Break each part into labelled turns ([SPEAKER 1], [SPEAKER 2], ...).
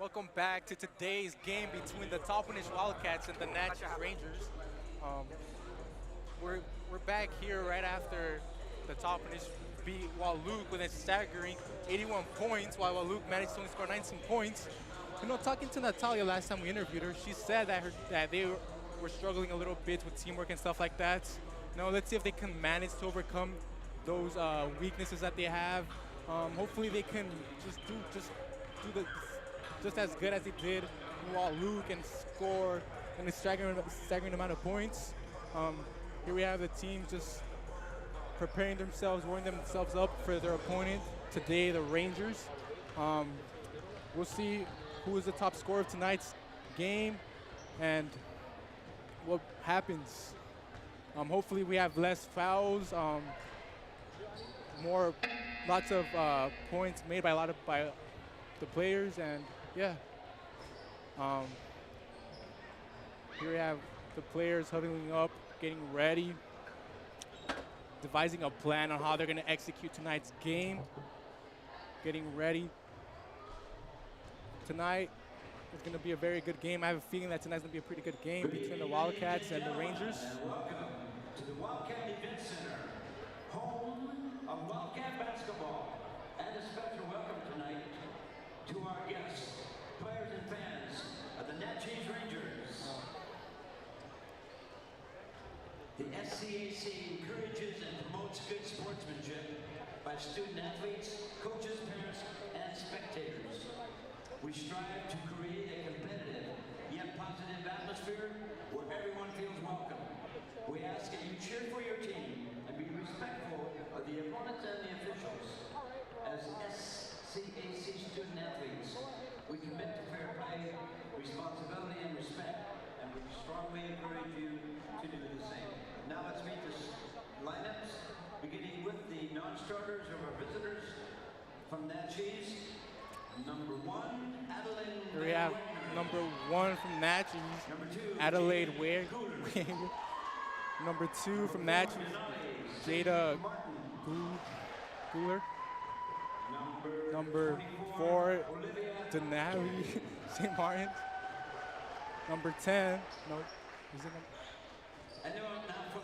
[SPEAKER 1] Welcome back to today's game between the Toppenish Wildcats and the Naches Rangers. Um, we're back here right after the Toppenish beat Walouk with a staggering 81 points, while Walouk managed to only score 19 points. Talking to Natalia last time we interviewed her, she said that they were struggling a little bit with teamwork and stuff like that. Let's see if they can manage to overcome those weaknesses that they have. Hopefully, they can do just as good as they did in Walouk and score a staggering amount of points. Here we have the team just preparing themselves, warming themselves up for their opponent today, the Rangers. We'll see who is the top scorer of tonight's game and what happens. Hopefully we have less fouls, lots of points made by the players, and yeah. Here we have the players huddling up, getting ready, devising a plan on how they're going to execute tonight's game, getting ready. Tonight is going to be a very good game. I have a feeling that tonight's going to be a pretty good game between the Wildcats and the Rangers.
[SPEAKER 2] Welcome to the Wildcat Event Center, home of Wildcat basketball. And a special welcome tonight to our guests, players and fans of the Naches Rangers. The SCAC encourages and promotes good sportsmanship by student athletes, coaches, parents, and spectators. We strive to create a competitive yet positive atmosphere where everyone feels welcome. We ask that you cheer for your team and be respectful of the opponents and the officials. As SCAC student athletes, we commit to fair play, responsibility, and respect, and we strongly encourage you to do the same. Now let's meet the lineups, beginning with the non-starters of our visitors from Naches. Number 1, Adelaide.
[SPEAKER 1] Here we have number 1 from Naches, Adelaide Ware. Number 2 from Naches, Jada Guler. Number 4, Denali St. Martin. Number 10, no, is it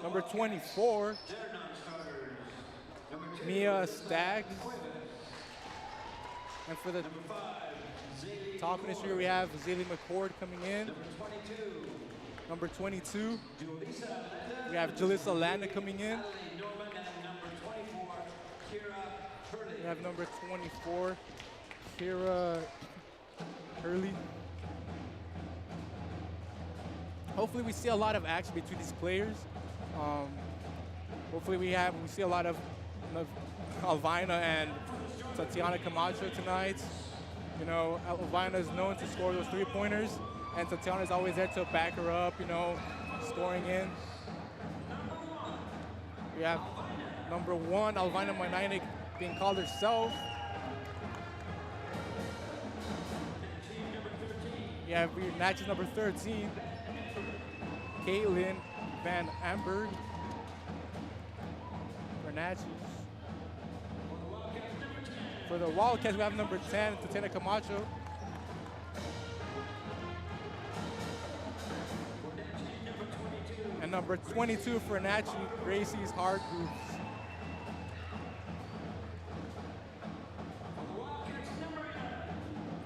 [SPEAKER 1] number 24, Mia Staggs. And for the top finish here, we have Zaylee McCord coming in. Number 22, we have Jalissa Landa coming in. We have number 24, Kira Hurley. Hopefully we see a lot of action between these players. Hopefully we see a lot of Alvina and Tatiana Camacho tonight. Alvina is known to score those 3-pointers, and Tatiana is always there to back her up, scoring in. We have number 1, Alvina Moinainik, being called herself. We have Naches number 13, Caitlin Van Amberg for Naches. For the Wildcats, we have number 10, Tatiana Camacho. And number 22 for Naches, Gracie's Hargreaves.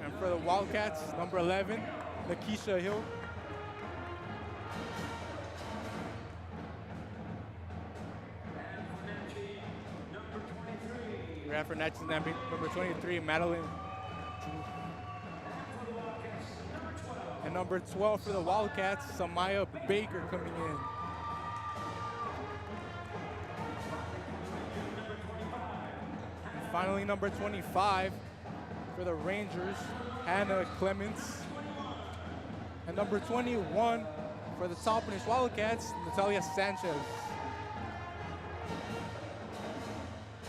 [SPEAKER 1] And for the Wildcats, number 11, Nakisha Hill. We have for Naches number 23, Madeline. And number 12 for the Wildcats, Samaya Baker coming in. And finally, number 25 for the Rangers, Hannah Clements. And number 21 for the Toppenish Wildcats, Natalia Sanchez.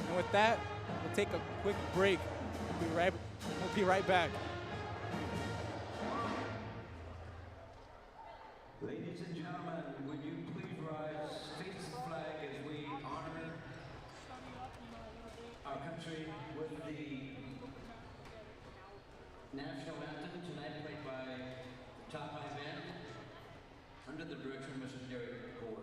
[SPEAKER 1] And with that, we'll take a quick break. We'll be right back.
[SPEAKER 2] Ladies and gentlemen, would you please rise, face the flag as we honor our country with the national anthem tonight played by the Top High Band under the direction of Mr. Derek Gore.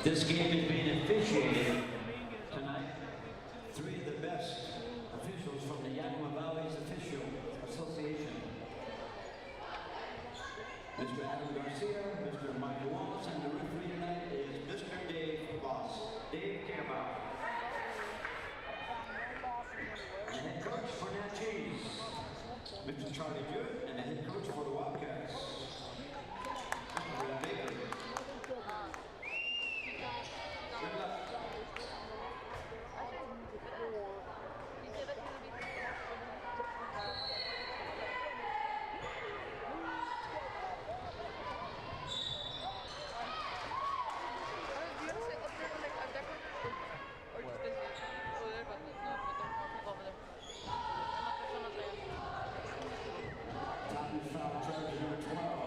[SPEAKER 2] This game is being officiated tonight. Three of the best officials from the Yakima Valley's Official Association. Mr. Adam Garcia, Mr. Michael Wallace, and the referee tonight is Mr. Dave Boss, Dave Campbell. And the head coach for Naches, Mr. Charlie Jewett, and the head coach for the Wildcats, Mr. Brad Baker. Good luck. Top is foul charge number 12.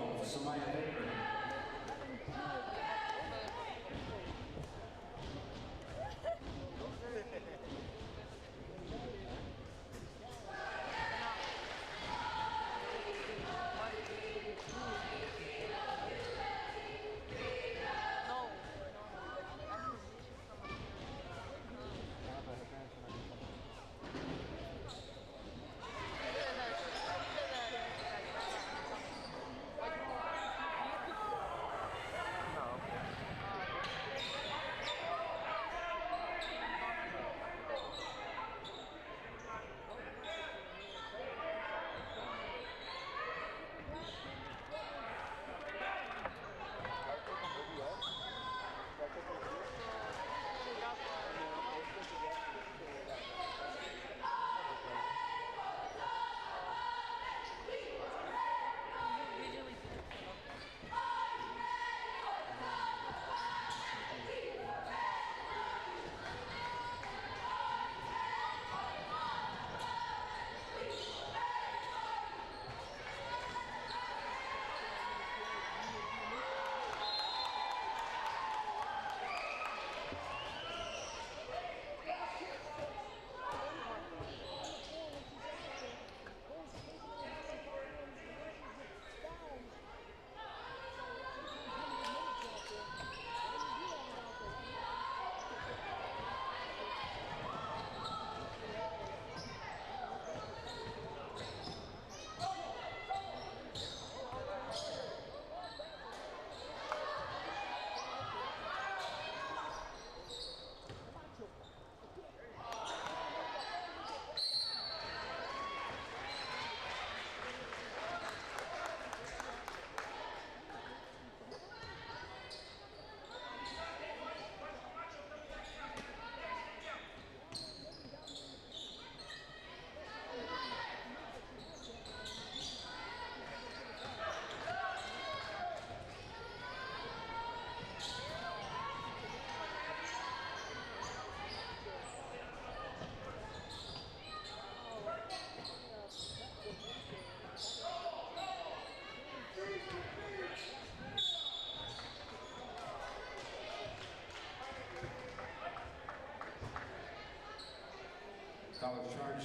[SPEAKER 2] foul charge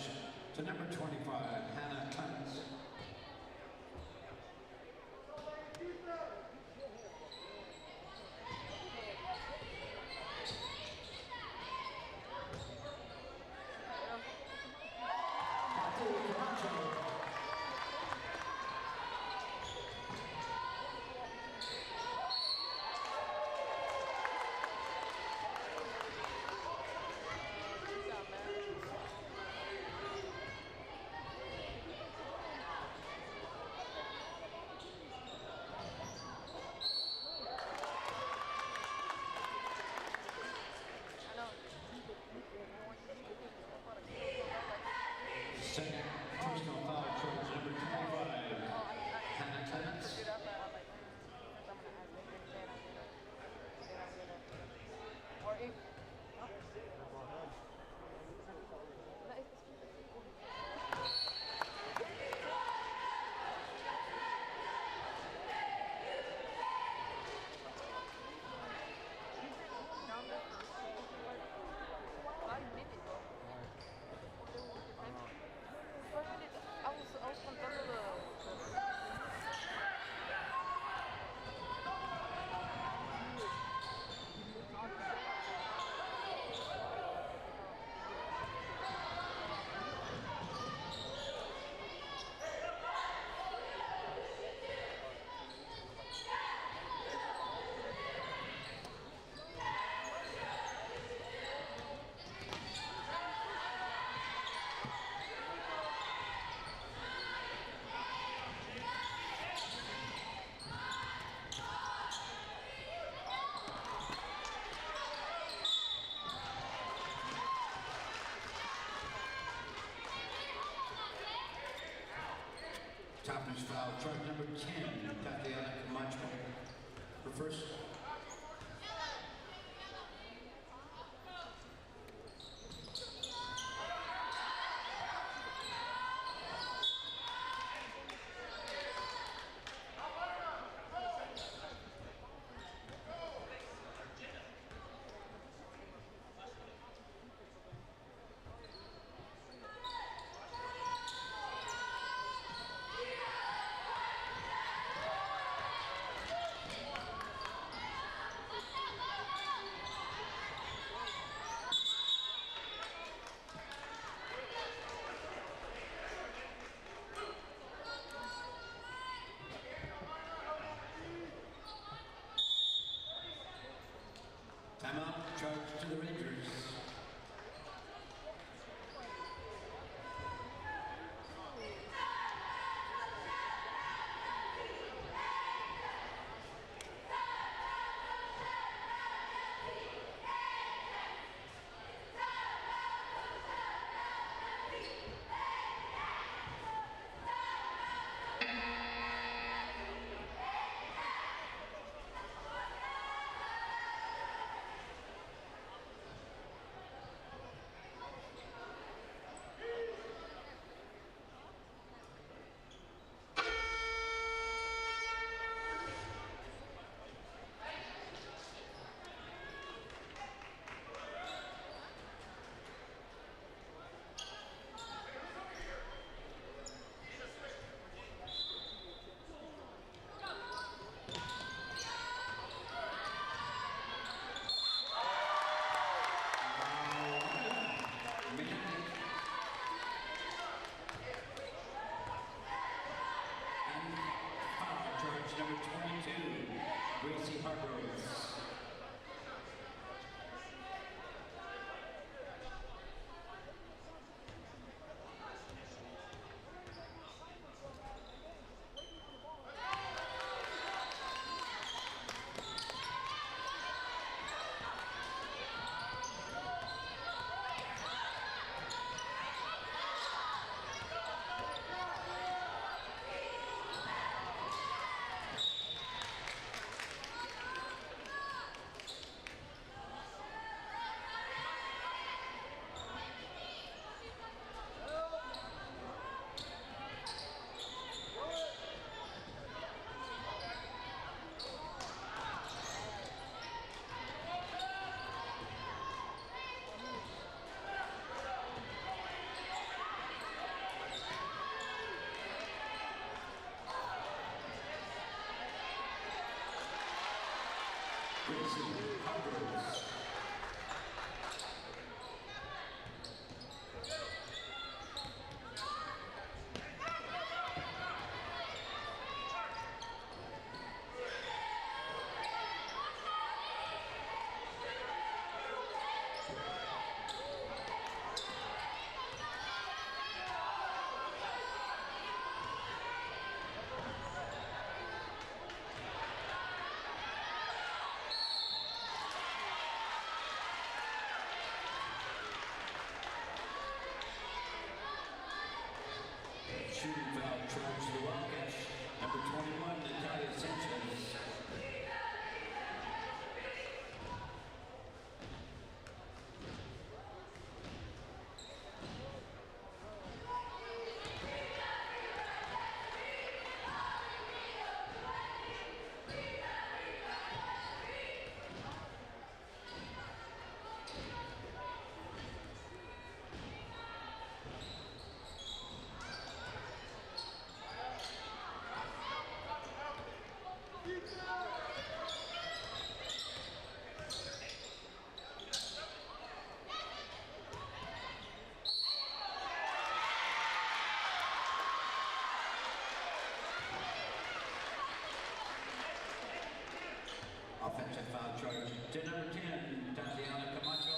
[SPEAKER 2] to number 25, Hannah Clements. Second personal foul charge, number 25, Hannah Clements. Toppers foul, charge number 10, Tatiana Camacho. For first. Timeout, charge to the Rangers. facing Harvard. Shooting foul charge to the Wildcats. Number 21, Naches. Offensive foul charge to number 10, Camacho.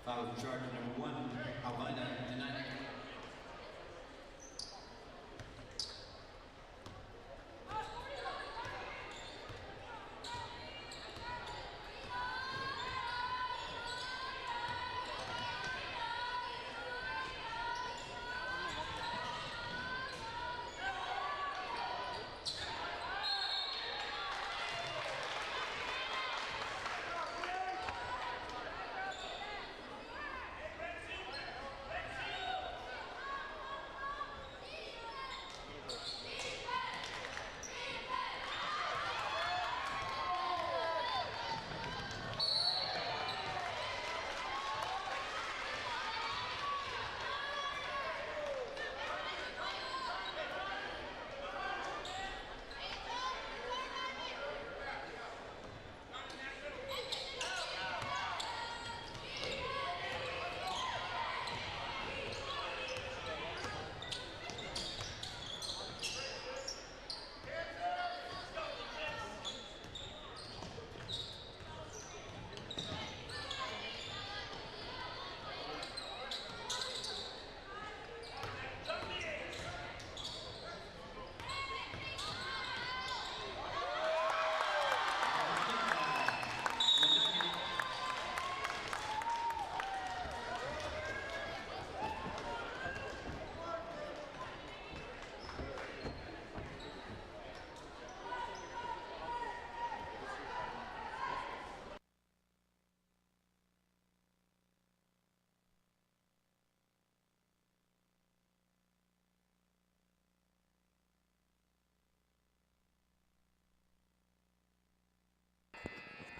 [SPEAKER 2] Foul charge number 1, Alvina Naches.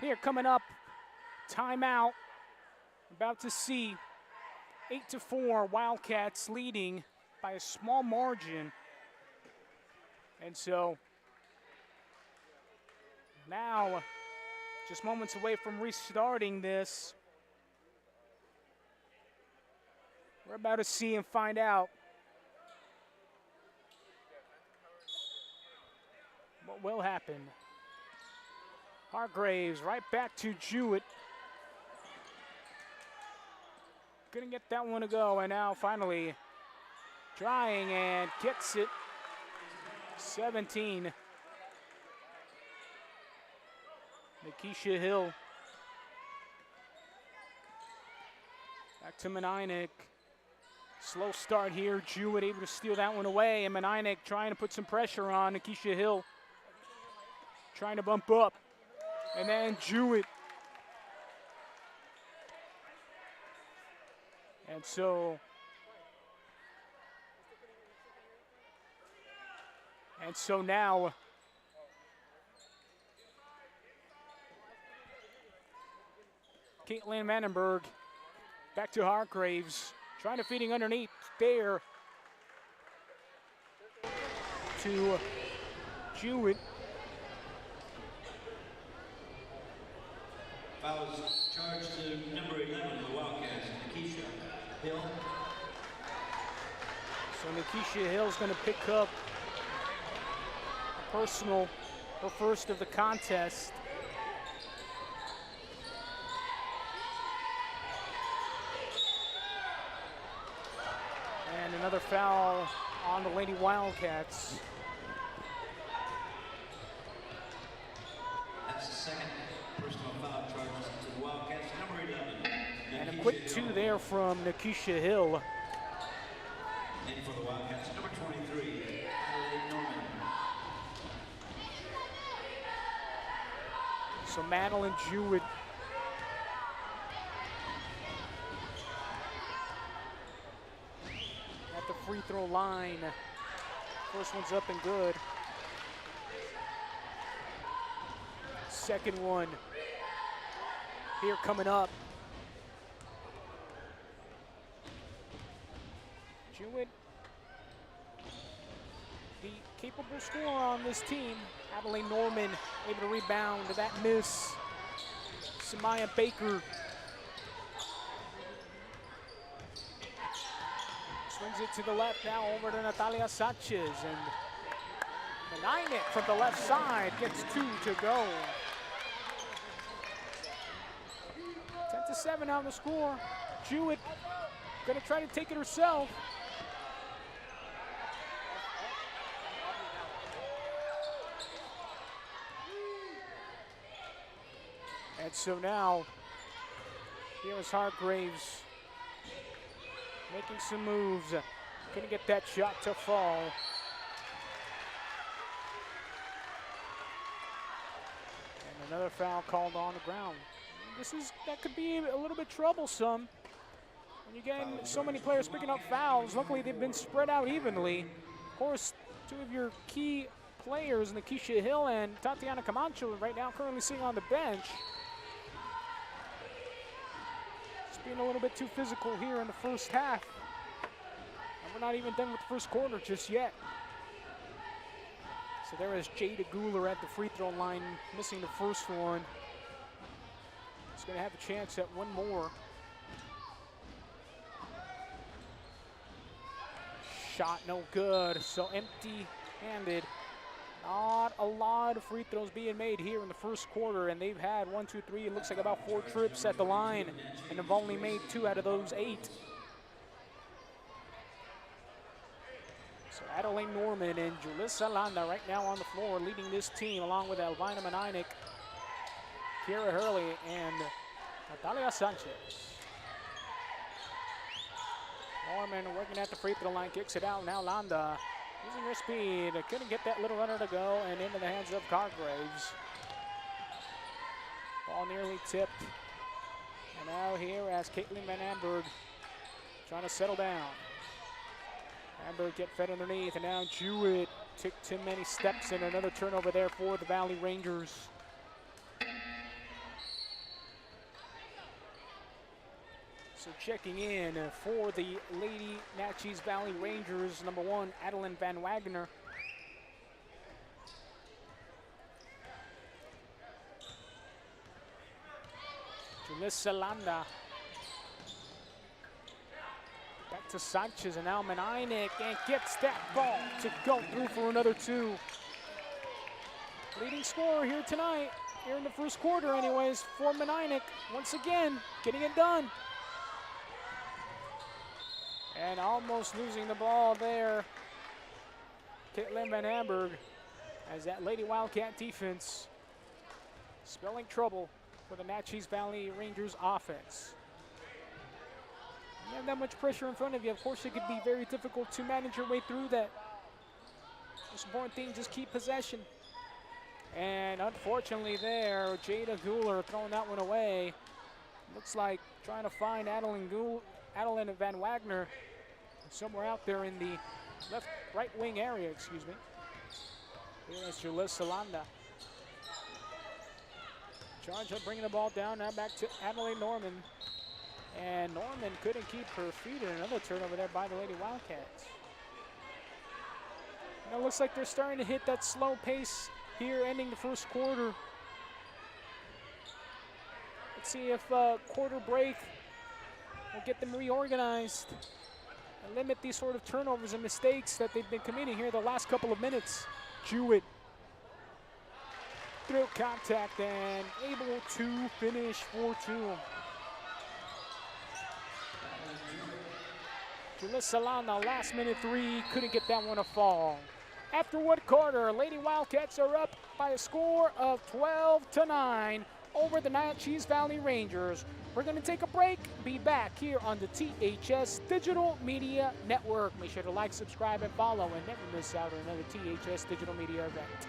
[SPEAKER 3] Here, coming up, timeout. About to see 8-4 Wildcats leading by a small margin. And so now, just moments away from restarting this, we're about to see and find out what will happen. Hargraves right back to Jewett. couldn't get that one to go, and now finally trying and gets it. 17. Naches Hill. Back to Menainik. Slow start here. Jewett able to steal that one away, and Menainik trying to put some pressure on Naches Hill. Trying to bump up. And then Jewett. And so now Caitlin Vandenberg back to Hargraves, trying to feeding underneath there to Jewett.
[SPEAKER 2] Fouls charged to number 11 of the Wildcats, Naches Hill.
[SPEAKER 3] So Naches Hill's going to pick up a personal, her first of the contest. And another foul on the Lady Wildcats.
[SPEAKER 2] That's the second personal foul charges to the Wildcats, number 11.
[SPEAKER 3] And a quick two there from Naches Hill.
[SPEAKER 2] And for the Wildcats, number 23, Adelaide Norman.
[SPEAKER 3] So Madeline Jewett at the free throw line. First one's up and good. Second one here coming up. Jewett, the capable scorer on this team. Adelaide Norman able to rebound that miss. Samaya Baker swings it to the left now over to Natalia Sanchez, and Menainik from the left side gets 2 to go. 10-7 on the score. Jewett gonna try to take it herself. And so now, here is Hargraves making some moves. Couldn't get that shot to fall. And another foul called on the ground. That could be a little bit troublesome when you're getting so many players picking up fouls. Luckily, they've been spread out evenly. Of course, two of your key players, Naches Hill and Tatiana Camacho, right now currently sitting on the bench. Just being a little bit too physical here in the first half. And we're not even done with the first quarter just yet. So there is Jada Guler at the free throw line, missing the first one. He's going to have a chance at one more. Shot no good, so empty-handed. Not a lot of free throws being made here in the first quarter, and they've had 1, 2, 3, it looks like about 4 trips at the line, and have only made 2 out of those 8. So Adelaide Norman and Julissa Landa right now on the floor leading this team, along with Elvina Menainik, Kira Hurley, and Natalia Sanchez. Norman working at the free throw line, kicks it out. Now Landa using her speed. Couldn't get that little runner to go, and into the hands of Hargraves. Ball nearly tipped. And now here as Caitlin Van Amberg trying to settle down. Amberg get fed underneath, and now Jewett took too many steps, and another turnover there for the Valley Rangers. So checking in for the Lady Naches Valley Rangers, number 1, Adeline Van Wagner. Julissa Landa. Back to Sanchez, and now Menainik, and gets that ball to go through for another 2. Leading scorer here tonight, here in the first quarter anyways, for Menainik. Once again, getting it done. And almost losing the ball there, Caitlin Van Amberg, as that Lady Wildcat defense spelling trouble for the Naches Valley Rangers offense. When you have that much pressure in front of you, of course it could be very difficult to manage your way through that. Most important thing, just keep possession. And unfortunately there, Jada Guler throwing that one away. Looks like trying to find Adeline Van Wagner somewhere out there in the right wing area, excuse me. Here's Julissa Landa. Charge up, bringing the ball down, now back to Adelaide Norman. And Norman couldn't keep her feet, and another turnover there by the Lady Wildcats. It looks like they're starting to hit that slow pace here, ending the first quarter. Let's see if quarter break will get them reorganized and limit these sort of turnovers and mistakes that they've been committing here the last couple of minutes. Jewett through contact and able to finish 4-2. Julissa Landa, last minute three, couldn't get that one to fall. After one quarter, Lady Wildcats are up by a score of 12-9 over the Naches Valley Rangers. We're going to take a break, be back here on the THS Digital Media Network. Make sure to like, subscribe, and follow, and never miss out on another THS Digital Media event.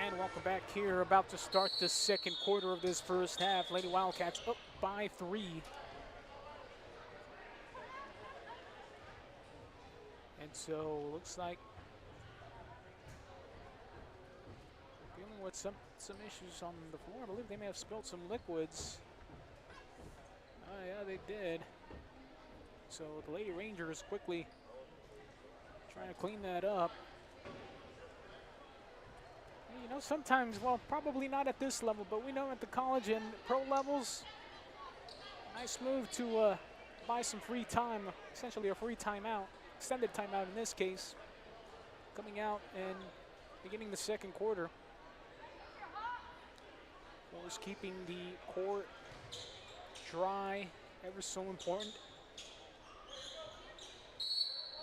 [SPEAKER 3] And welcome back here, about to start the second quarter of this first half. Lady Wildcats up by 3. And so looks like dealing with some issues on the floor. I believe they may have spilled some liquids. Oh yeah, they did. So the Lady Rangers quickly trying to clean that up. You know, sometimes, well, probably not at this level, but we know at the college and pro levels, nice move to buy some free time, essentially a free timeout, extended timeout in this case, coming out and beginning the second quarter. Of course, keeping the court dry, ever so important.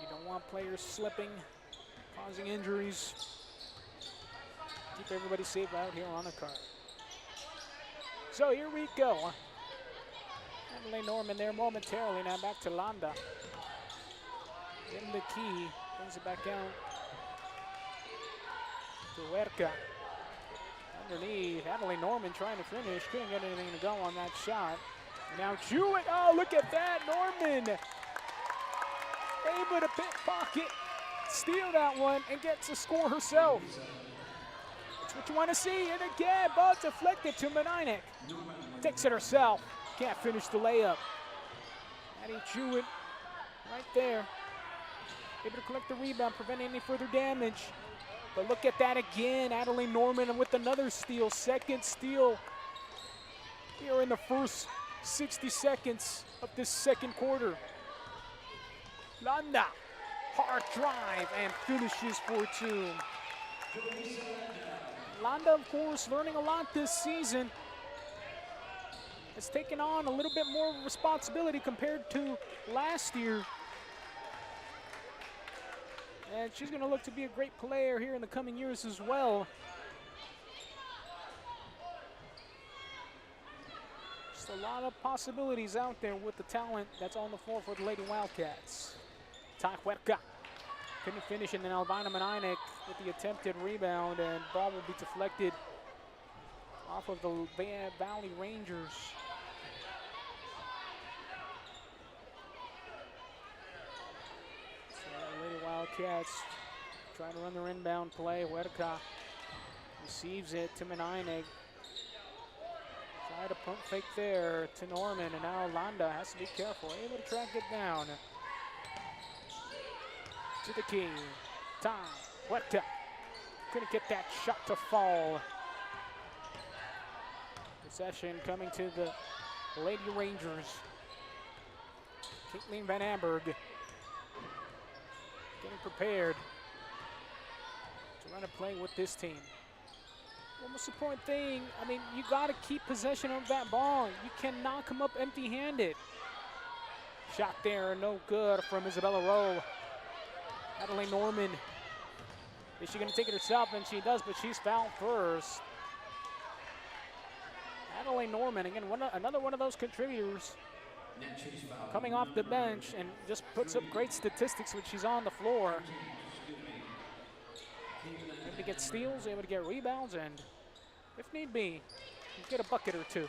[SPEAKER 3] You don't want players slipping, causing injuries. Keep everybody safe out here on the court. So here we go. Adelaide Norman there momentarily. Now back to Landa. In the key. Brings it back out to Huerca. Underneath. Adelaide Norman trying to finish. Couldn't get anything to go on that shot. Now Jewett. Oh, look at that. Norman able to pickpocket, steal that one, and get to score herself. What you want to see, and again, ball deflected to Menainek. Takes it herself, can't finish the layup. Addie Jewett right there, able to collect the rebound, prevent any further damage. But look at that again, Adelaide Norman with another steal, second steal here in the first 60 seconds of this second quarter. Landa, hard drive, and finishes 4-2. Landa, of course, learning a lot this season. Has taken on a little bit more responsibility compared to last year. And she's going to look to be a great player here in the coming years as well. Just a lot of possibilities out there with the talent that's on the floor for the Lady Wildcats. Huerca Couldn't finish, and then Albina Manainek with the attempted rebound, and ball will be deflected off of the Valley Rangers. So the Lady Wildcats trying to run their inbound play. Huerta receives it to Manainek. Try to pump fake there to Norman, and now Landa has to be careful, able to track it down. To the key, Huerta couldn't get that shot to fall. Possession coming to the Lady Rangers. Caitlin Van Amberg getting prepared to run a play with this team. Well, most important thing, I mean, you got to keep possession of that ball. You cannot come up empty-handed. Shot there, no good from Isabella Rowe. Adelaide Norman, is she going to take it herself? And she does, but she's fouled first. Adelaide Norman, again, another one of those contributors coming off the bench and just puts up great statistics when she's on the floor. Able to get steals, able to get rebounds, and if need be, get a bucket or two.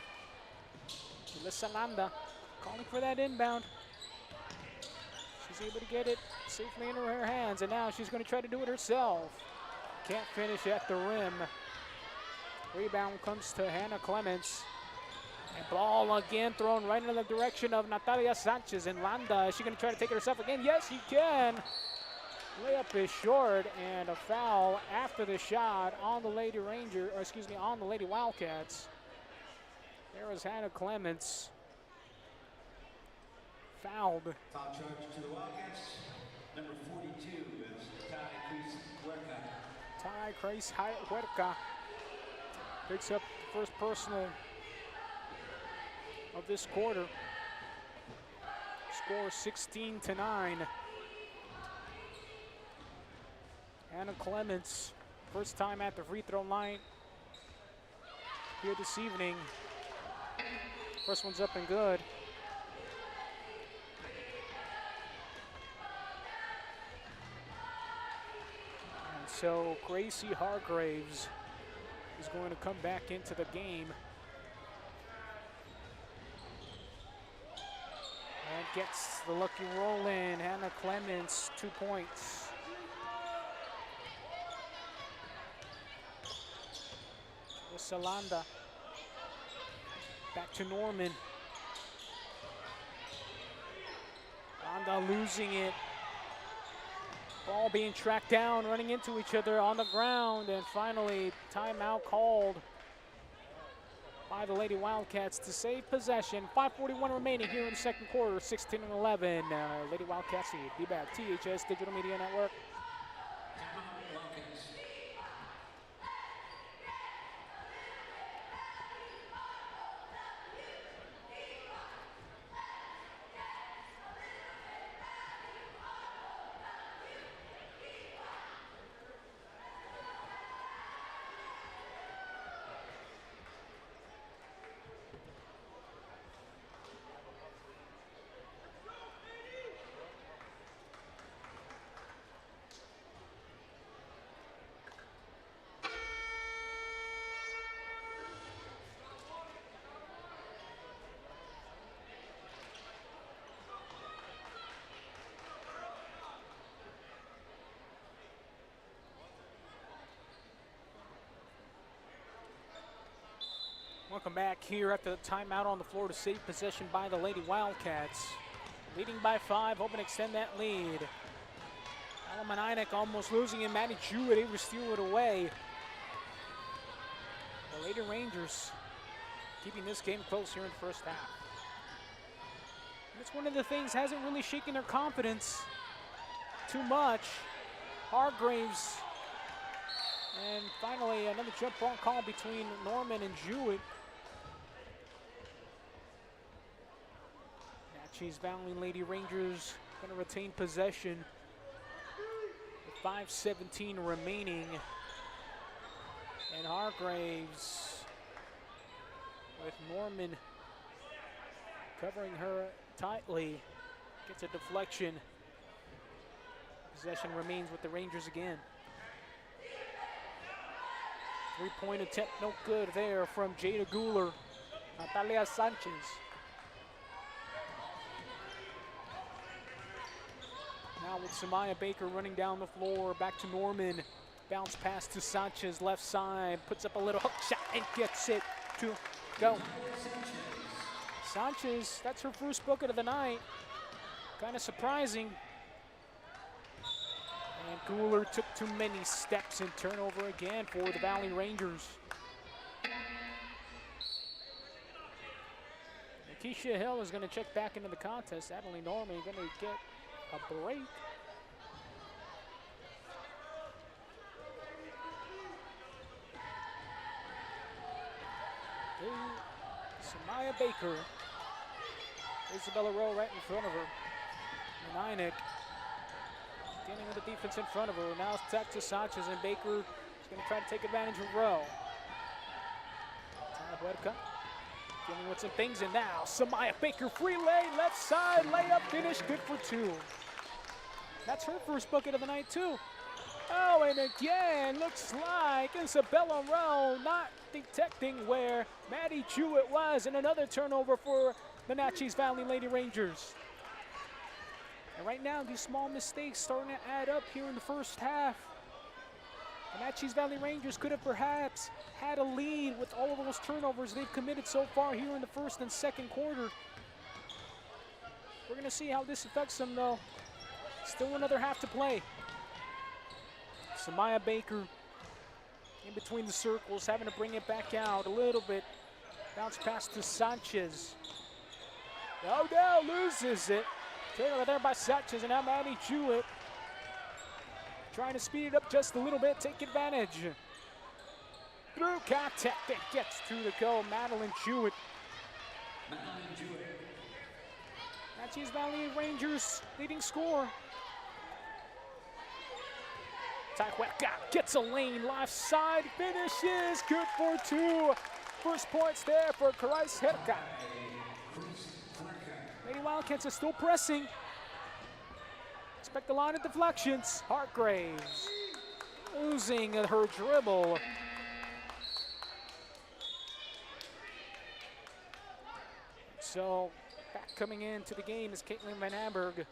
[SPEAKER 3] Alyssa Landa calling for that inbound. She's able to get it safely into her hands, and now she's going to try to do it herself. Can't finish at the rim. Rebound comes to Hannah Clements. And ball again thrown right in the direction of Natalia Sanchez, and Landa. Is she going to try to take it herself again? Yes, she can. Layup is short, and a foul after the shot on the Lady on the Lady Wildcats. There was Hannah Clements. Fouled.
[SPEAKER 2] Foul charge to the Wildcats. Number 42 is
[SPEAKER 3] Ty Crease Huerta picks up the first personal of this quarter. Score 16-9. Hannah Clements, first time at the free throw line here this evening. First one's up and good. And so Gracie Hargraves is going to come back into the game. And gets the lucky roll in. Hannah Clements, 2 points. Salanda. Back to Norman. Landa losing it. Ball being tracked down, running into each other on the ground, and finally timeout called by the Lady Wildcats to save possession. 5:41 remaining here in the second quarter, 16-11. Lady Wildcats lead. Be back. THS Digital Media Network. Welcome back here at the timeout on the floor to save possession by the Lady Wildcats. Leading by 5, hoping to extend that lead. Alamanainek almost losing it. Maddie Jewett able to steal it away. The Lady Rangers keeping this game close here in the first half. It's one of the things hasn't really shaken their confidence too much. Hargraves, and finally another jump ball call between Norman and Jewett. Naches Valley Lady Rangers going to retain possession with 5:17 remaining. And Hargraves with Norman covering her tightly. Gets a deflection. Possession remains with the Rangers again. 3-point attempt, no good there from Jada Guler. Natalia Sanchez. Now with Samaya Baker running down the floor, back to Norman. Bounce pass to Sanchez, left side, puts up a little hook shot and gets it to go. Sanchez, that's her first bucket of the night. Kind of surprising. And Guler took too many steps and turnover again for the Valley Rangers. Keisha Hill is going to check back into the contest. Adeline Norman going to get a break. Samaya Baker. Isabella Rowe right in front of her. Meninek dealing with the defense in front of her. Now it's back to Sanchez, and Baker is going to try to take advantage of Rowe. Huerca dealing with some things, and now Samaya Baker, free lay, left side, layup finish, good for 2. That's her first bucket of the night too. Oh, and again, looks like Isabella Rowe not detecting where Maddie Jewett was, and another turnover for the Naches Valley Lady Rangers. And right now, these small mistakes starting to add up here in the first half. The Naches Valley Rangers could have perhaps had a lead with all of those turnovers they've committed so far here in the first and second quarter. We're going to see how this affects them, though. Still another half to play. Samaya Baker in between the circles, having to bring it back out a little bit. Bounce pass to Sanchez. Oh no, loses it. Taylor there by Sanchez, and now Maddie Jewett trying to speed it up just a little bit, take advantage. Through contact, that gets through the goal. Madeline Jewett. Naches Valley Rangers leading scorer. Huerca gets a lane, left side, finishes, good for 2. First points there for Karais Huerca. Lady Wildcats are still pressing. Expect a lot of deflections. Hargraves losing her dribble. So back coming into the game is Caitlin Van Amberg.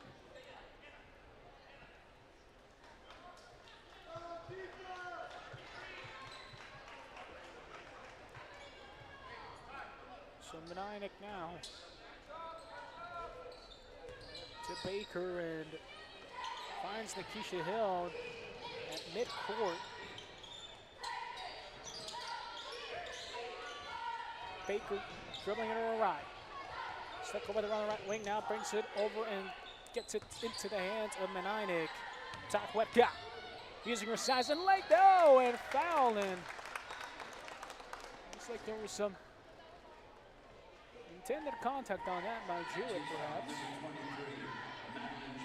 [SPEAKER 3] So Meninek now to Baker, and finds Nakisha Hill at midcourt. Baker dribbling it to her right. Stuck over the right wing now, brings it over and gets it into the hands of Meninek. Huerca using her size and leg, no, and foul, and looks like there was some intended contact on that by Jewett, perhaps.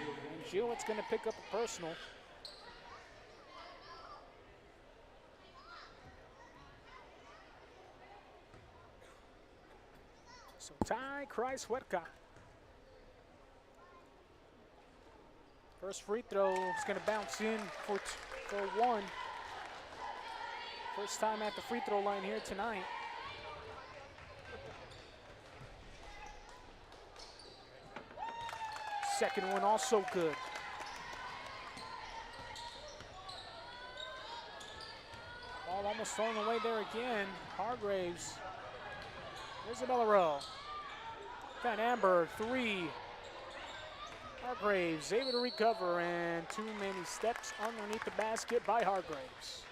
[SPEAKER 3] And Jewett's going to pick up a personal. So tie Karais Huerca. First free throw is going to bounce in for 1. First time at the free throw line here tonight. Second one also good. Ball almost thrown away there again. Hargraves. Isabella Rowe. Van Amber, 3. Hargraves able to recover, and too many steps underneath the basket by Hargraves.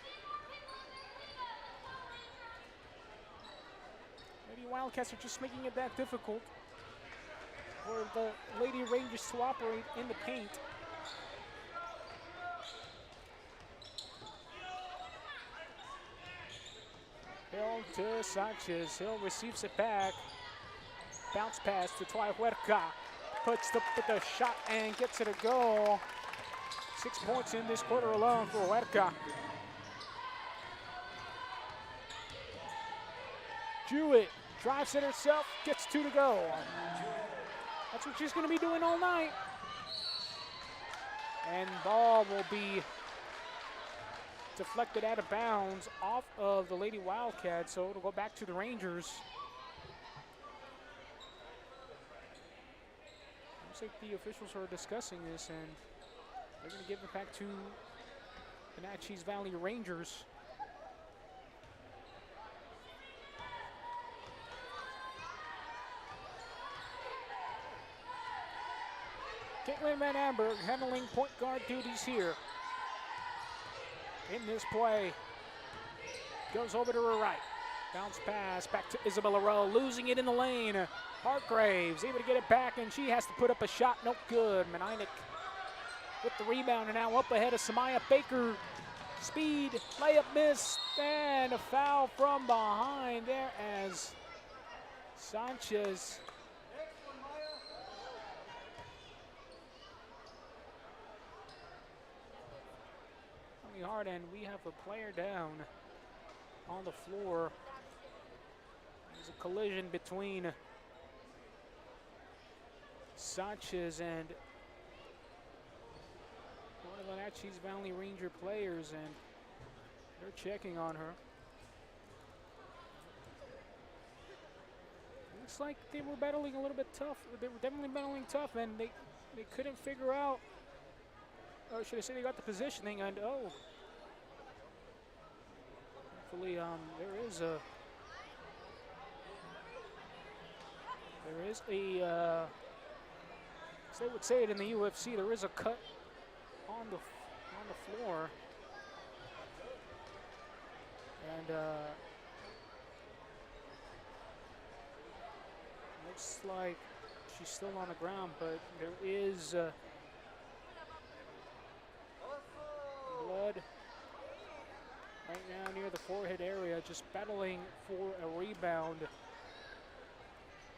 [SPEAKER 3] Lady Wildcats are just making it that difficult for the Lady Rangers to operate in the paint. Hill to Sanchez. Hill receives it back. Bounce pass to Huerca. Puts the shot and gets it a goal. 6 points in this quarter alone for Huerca. Jewett drives it herself, gets 2 to go. That's what she's going to be doing all night. And ball will be deflected out of bounds off of the Lady Wildcats, so it'll go back to the Rangers. Looks like the officials are discussing this, and they're going to give it back to the Naches Valley Rangers. Caitlin Van Amberg handling point guard duties here. In this play, goes over to her right. Bounce pass back to Isabella Rowe, losing it in the lane. Hargraves able to get it back, and she has to put up a shot. No good. Meninick with the rebound, and now up ahead of Samaya Baker. Speed, layup missed, and a foul from behind there as Sanchez hard, and we have a player down on the floor. There's a collision between Sanchez and one of the Naches Valley Ranger players, and they're checking on her. Looks like they were battling a little bit tough. They were definitely battling tough, and they couldn't figure out, or should I say they got the positioning, and hopefully there is a as they would say it in the UFC, there is a cut on the floor, and looks like she's still on the ground, but there is blood right now near the forehead area, just battling for a rebound,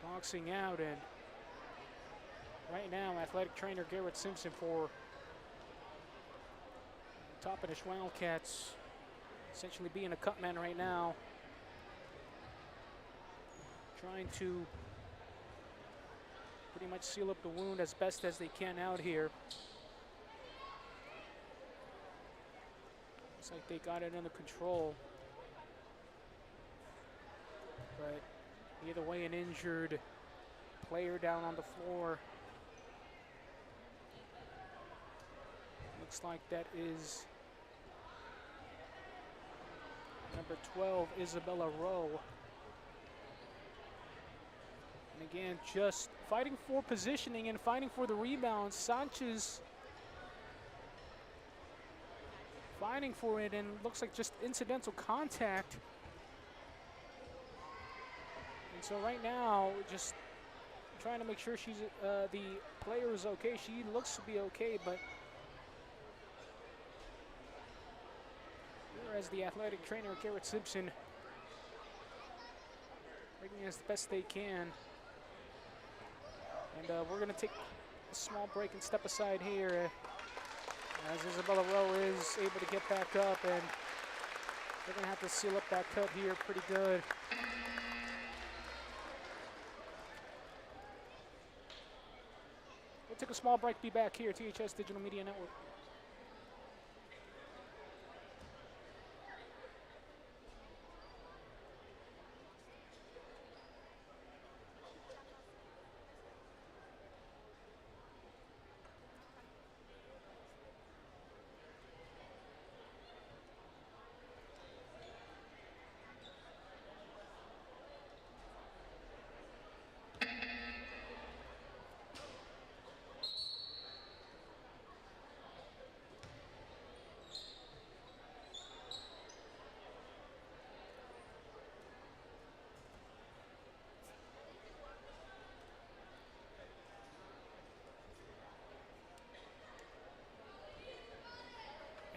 [SPEAKER 3] boxing out, and right now athletic trainer Garrett Simpson for Toppenish Wildcats essentially being a cut man right now, trying to pretty much seal up the wound as best as they can out here. Looks like they got it under control, but either way, an injured player down on the floor. Looks like that is number 12, Isabella Rowe. And again, just fighting for positioning and fighting for the rebound. Sanchez fighting for it, and looks like just incidental contact. And so right now, just trying to make sure she's the player is okay. She looks to be okay, but as the athletic trainer Garrett Simpson working as the best they can. And we're going to take a small break and step aside here as Isabella Rowe is able to get back up, and they're going to have to seal up that cut here pretty good. We'll take a small break, be back here, THS Digital Media Network.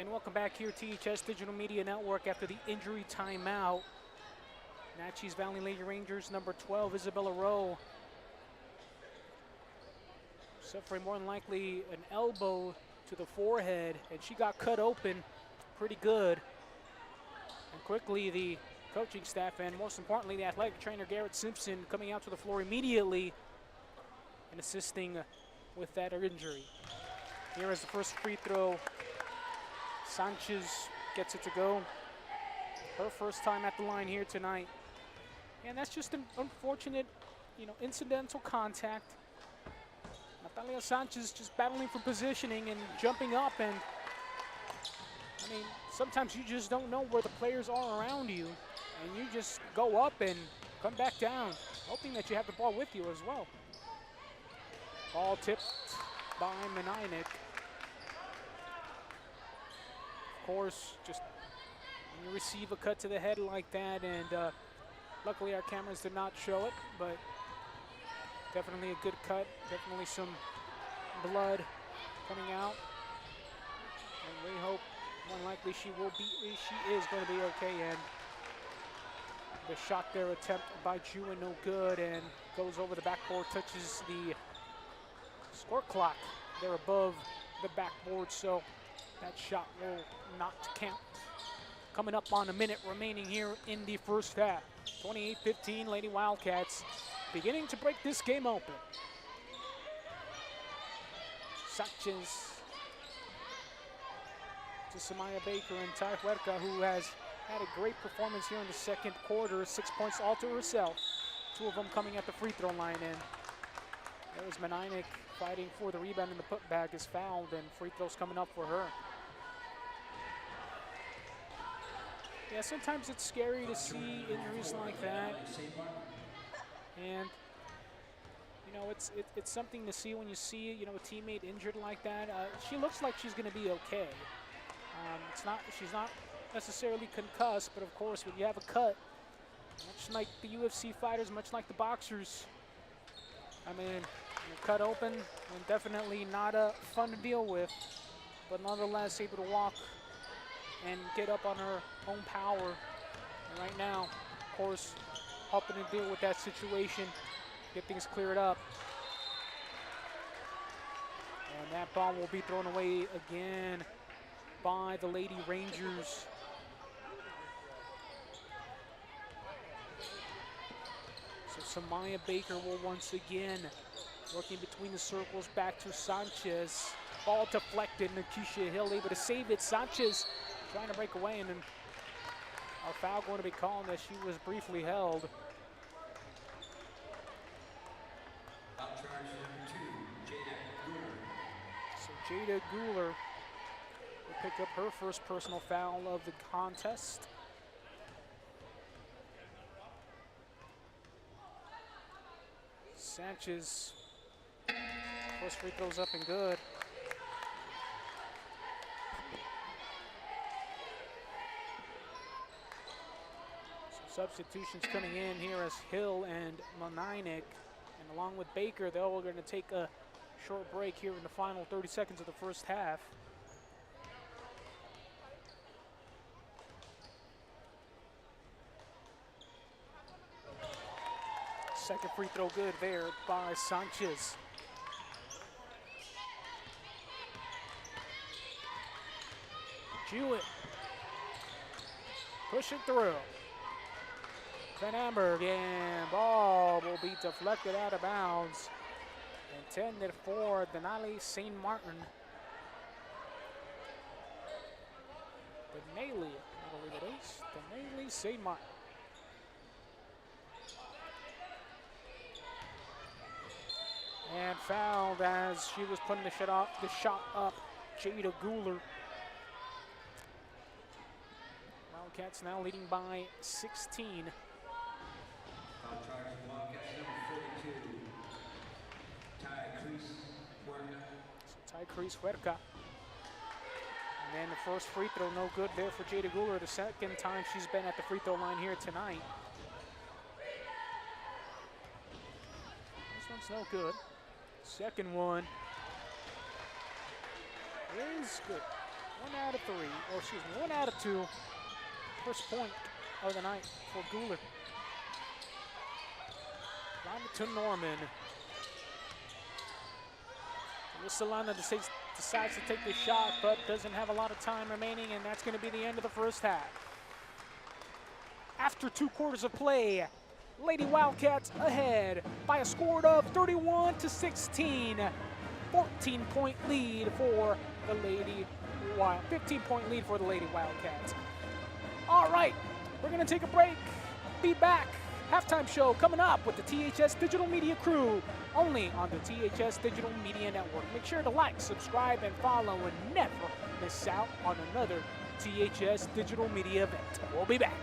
[SPEAKER 3] And welcome back here, THS Digital Media Network, after the injury timeout. Naches Valley Lady Rangers, number 12, Isabella Rowe, suffering more than likely an elbow to the forehead, and she got cut open pretty good. And quickly, the coaching staff and most importantly, the athletic trainer Garrett Simpson coming out to the floor immediately and assisting with that injury. Here is the first free throw. Sanchez gets it to go. Her first time at the line here tonight. And that's just an unfortunate, incidental contact. Natalia Sanchez just battling for positioning and jumping up, and I mean, sometimes you just don't know where the players are around you, and you just go up and come back down, hoping that you have the ball with you as well. Ball tipped by Menainik. Of course, just when you receive a cut to the head like that, and luckily our cameras did not show it, but definitely a good cut, definitely some blood coming out. And we hope, more likely, she is going to be okay. And the shot there attempt by Jua no good, and goes over the backboard, touches the score clock there above the backboard, so that shot will not count. Coming up on a minute remaining here in the first half. 28-15, Lady Wildcats beginning to break this game open. Sanchez to Samaya Baker and Ty Huerca, who has had a great performance here in the second quarter. 6 points all to herself. 2 of them coming at the free throw line, and there's Menainik fighting for the rebound, and the putback is fouled, and free throws coming up for her. Yeah, sometimes it's scary to see injuries like that, and it's something to see when you see a teammate injured like that. She looks like she's going to be okay. She's not necessarily concussed, but of course when you have a cut, much like the UFC fighters, much like the boxers, I mean, you're cut open and definitely not fun to deal with, but nonetheless able to walk and get up on her own power. And right now, of course, helping to deal with that situation, get things cleared up. And that ball will be thrown away again by the Lady Rangers. So Samaya Baker will once again working between the circles, back to Sanchez. Ball deflected, Nakisha Hill able to save it. Sanchez trying to break away, and then a foul going to be called as she was briefly held.
[SPEAKER 2] Foul charge number 2, Jada Guler.
[SPEAKER 3] So Jada Guler will pick up her first personal foul of the contest. Sanchez, first free throws up and good. Substitutions coming in here as Hill and Menainik, and along with Baker, they're all going to take a short break here in the final 30 seconds of the first half. Second free throw good there by Sanchez. Jewett pushing through. Van Amberg, and ball will be deflected out of bounds. Intended for Denali St. Martin. Denali, I believe it is. Denali St. Martin. And fouled as she was putting the shot up, Jada Guler. Wildcats now leading by 16.
[SPEAKER 2] Foul charge Wildcats number 42,
[SPEAKER 3] Ty Huerca. And then the first free throw no good there for Jada Guler. The second time she's been at the free throw line here tonight. This one's no good. Second one is good. 1 out of 3, or excuse me, 1 out of 2. First point of the night for Guler. Down to Norman. Solana decides to take the shot, but doesn't have a lot of time remaining, and that's going to be the end of the first half. After 2 quarters of play, Lady Wildcats ahead by a score of 31-16. 14-point lead for the Lady Wild, 15-point lead for the Lady Wildcats. All right, we're gonna take a break. Be back. Halftime show coming up with the THS Digital Media crew, only on the THS Digital Media Network. Make sure to like, subscribe, and follow, and never miss out on another THS Digital Media event. We'll be back.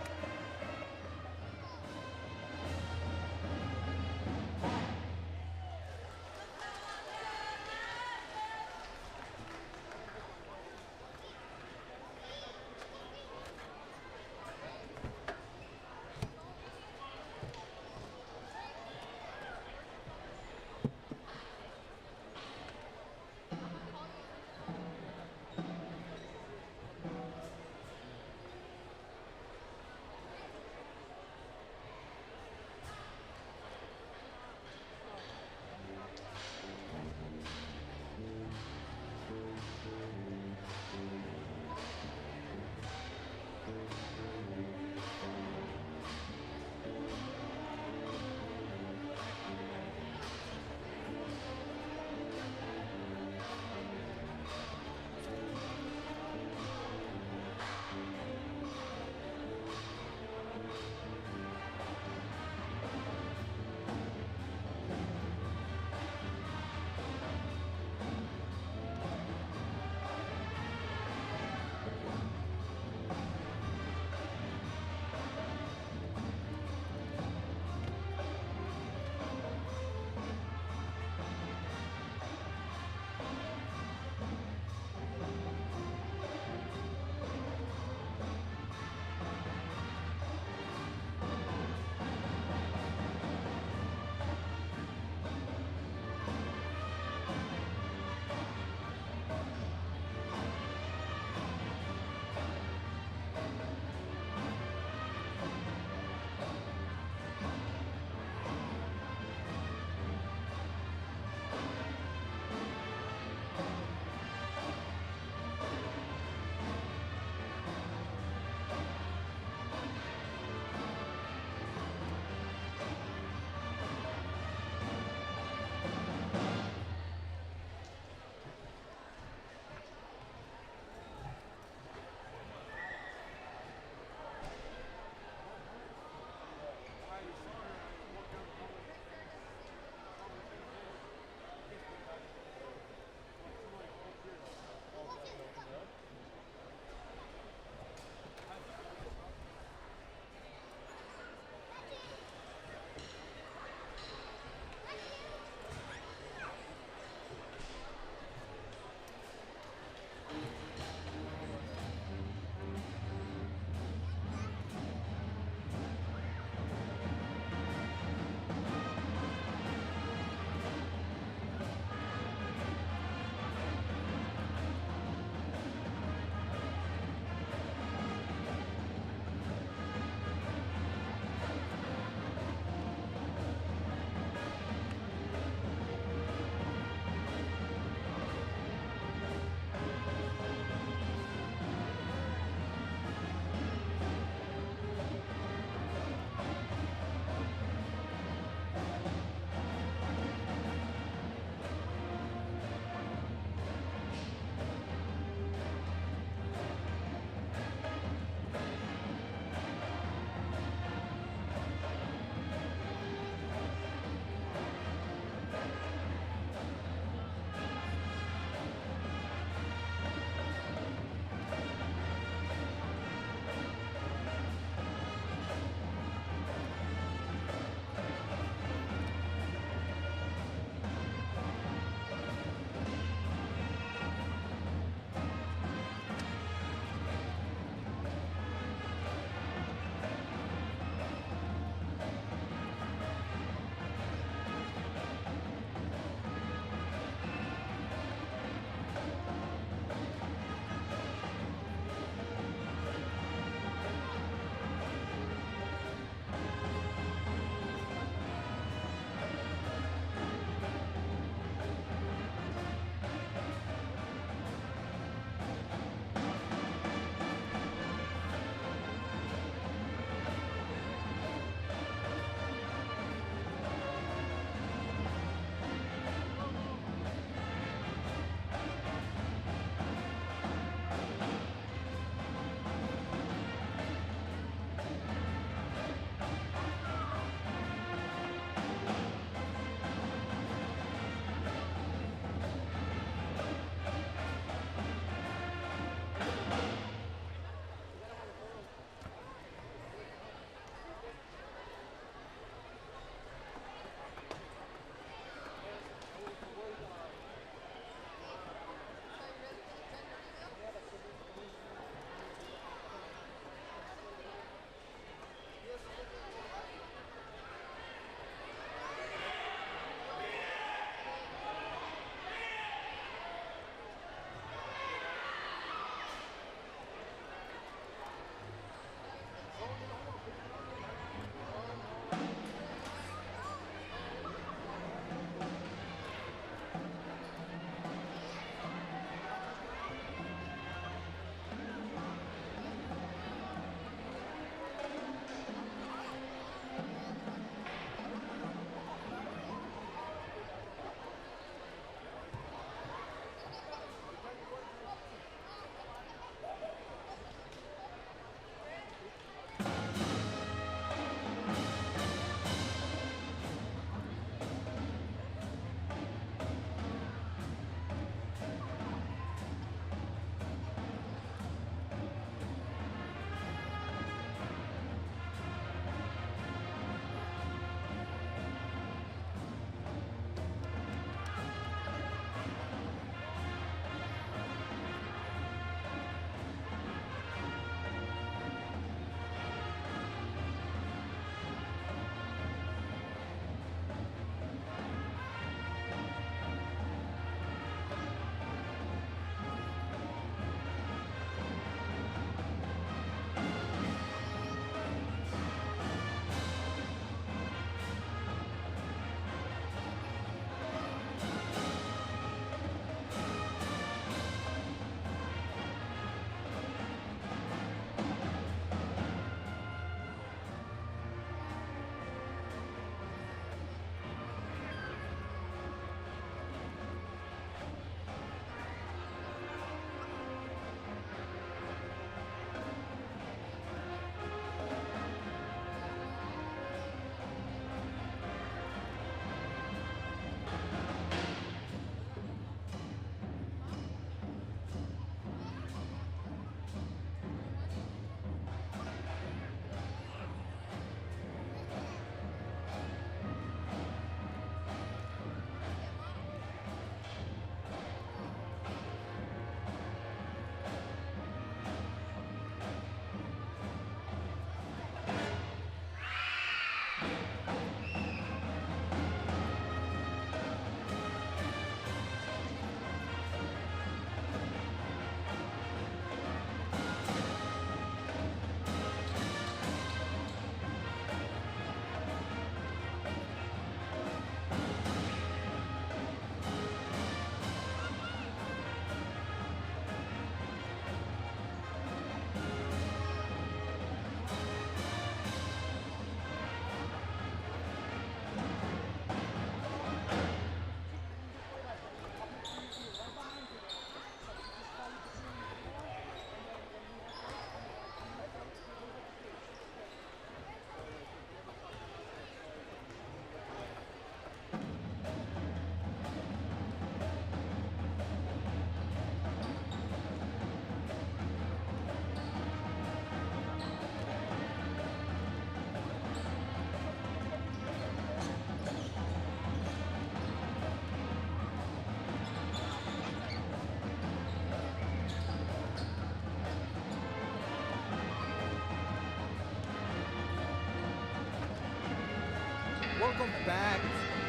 [SPEAKER 1] back,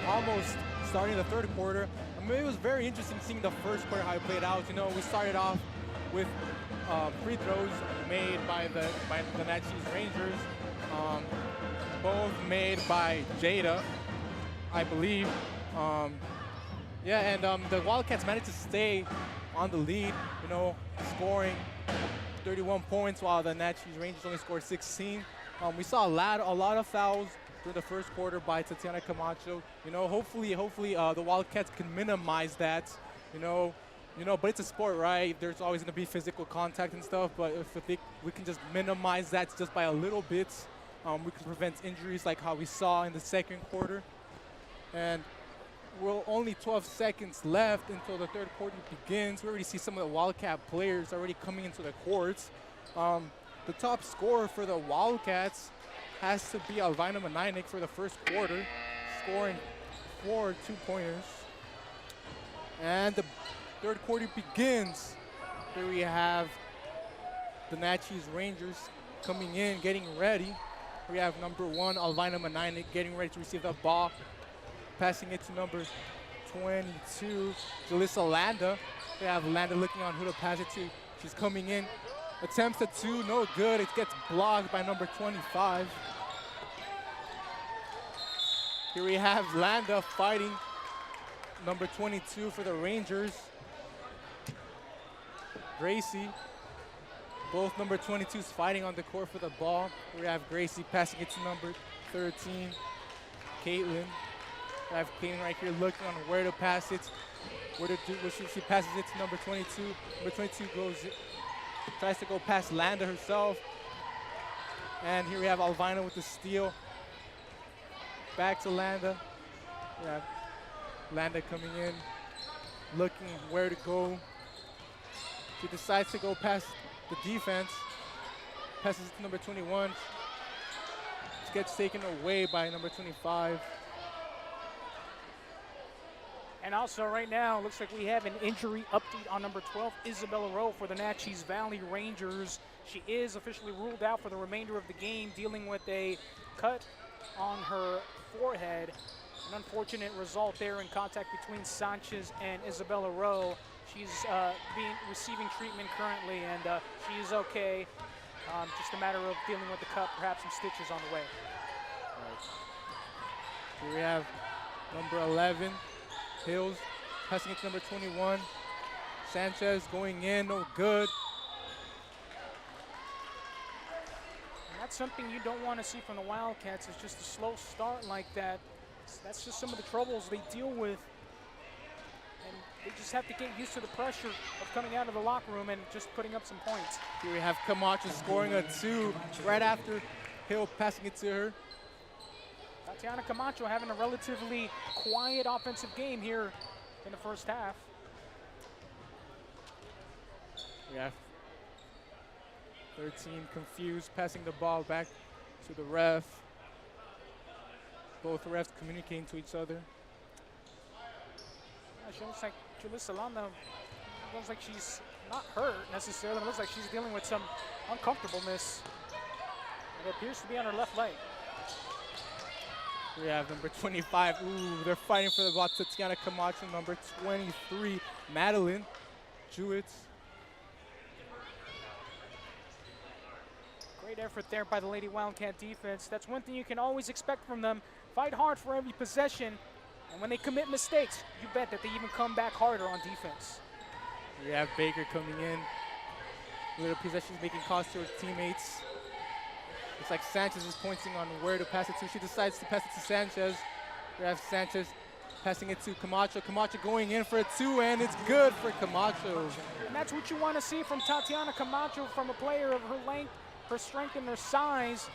[SPEAKER 1] almost starting the third quarter. I mean, it was very interesting seeing the first quarter how it played out. You know, we started off with free throws made by the Naches Rangers, both made by Jada, I believe. Yeah, and the Wildcats managed to stay on the lead, you know, scoring 31 points while the Naches Rangers only scored 16. We saw a lot of fouls during the first quarter by Tatiana Camacho. You know, hopefully the Wildcats can minimize that. You know, but it's a sport, right? There's always going to be physical contact and stuff. But if we can just minimize that just by a little bit, we can prevent injuries like how we saw in the second quarter. And we're only 12 seconds left until the third quarter begins. We already see some of the Wildcat players already coming into the courts. The top scorer for the Wildcats has to be Alvina Manainik for the first quarter, scoring 4 2-pointers. And the third quarter begins. Here we have the Naches Rangers coming in, getting ready. We have number 1, Alvina Manainik, getting ready to receive the ball. Passing it to number 22, Jalissa Landa. We have Landa looking on who to pass it to. She's coming in. Attempts at 2, no good. It gets blocked by number 25. Here we have Landa fighting number 22 for the Rangers. Gracie. Both number 22s fighting on the court for the ball. Here we have Gracie passing it to number 13, Caitlin. We have Caitlin right here looking on where to pass it. She passes it to number 22. Number 22 tries to go past Landa herself. And here we have Alvina with the steal. Back to Landa. We have Landa coming in, looking where to go. She decides to go past the defense. Passes it to number 21. It gets taken away by number 25.
[SPEAKER 3] And also right now, looks like we have an injury update on number 12, Isabella Rowe for the Naches Valley Rangers. She is officially ruled out for the remainder of the game, dealing with a cut on her forehead. An unfortunate result there in contact between Sanchez and Isabella Rowe. She's receiving treatment currently, and she is okay. Just a matter of dealing with the cut, perhaps some stitches on the way.
[SPEAKER 1] Right. Here we have number 11. Hills passing it to number 21. Sanchez going in, no good.
[SPEAKER 3] And that's something you don't want to see from the Wildcats, is just a slow start like that. That's just some of the troubles they deal with. And they just have to get used to the pressure of coming out of the locker room and just putting up some points.
[SPEAKER 1] Here we have Camacho scoring a 2 right after Hill passing it to her.
[SPEAKER 3] Tatiana Camacho having a relatively quiet offensive game here in the first half.
[SPEAKER 1] We have 13 confused, passing the ball back to the ref. Both refs communicating to each other.
[SPEAKER 3] She looks like Jalissa Landa, looks like she's not hurt necessarily, but looks like she's dealing with some uncomfortableness. It appears to be on her left leg.
[SPEAKER 1] We have number 25. Ooh, they're fighting for the ball. Tatiana Camacho, number 23, Madeline Jewett.
[SPEAKER 3] Great effort there by the Lady Wildcat defense. That's one thing you can always expect from them. Fight hard for every possession. And when they commit mistakes, you bet that they even come back harder on defense.
[SPEAKER 1] We have Baker coming in. Little possessions making calls to her teammates. Looks like Sanchez is pointing on where to pass it to. She decides to pass it to Sanchez. We have Sanchez passing it to Camacho. Camacho going in for a 2, and it's good for Camacho.
[SPEAKER 3] And that's what you want to see from Tatiana Camacho, from a player of her length, her strength, and her size.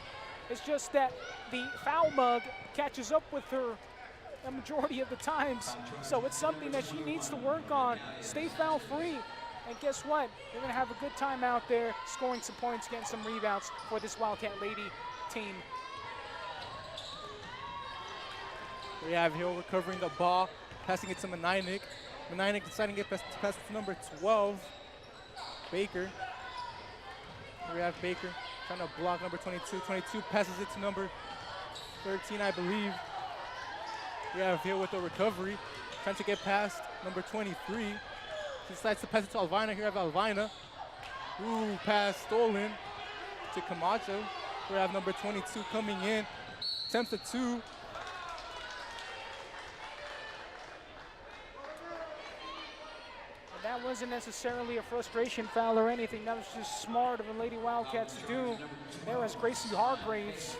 [SPEAKER 3] It's just that the foul bug catches up with her a majority of the times. So it's something that she needs to work on. Stay foul free. And guess what? They're going to have a good time out there, scoring some points, getting some rebounds for this Wildcat Lady team.
[SPEAKER 1] We have Hill recovering the ball, passing it to Manainik. Manainik deciding to get pass to number 12, Baker. Here we have Baker trying to block number 22. 22 passes it to number 13, I believe. We have here with the recovery, trying to get past number 23. He decides to pass it to Alvina. Here we have Alvina. Ooh, pass stolen to Camacho. We have number 22 coming in. Attempts a 2.
[SPEAKER 3] That wasn't necessarily a frustration foul or anything. That was just smart of the Lady Wildcats to do. There was Gracie Hargraves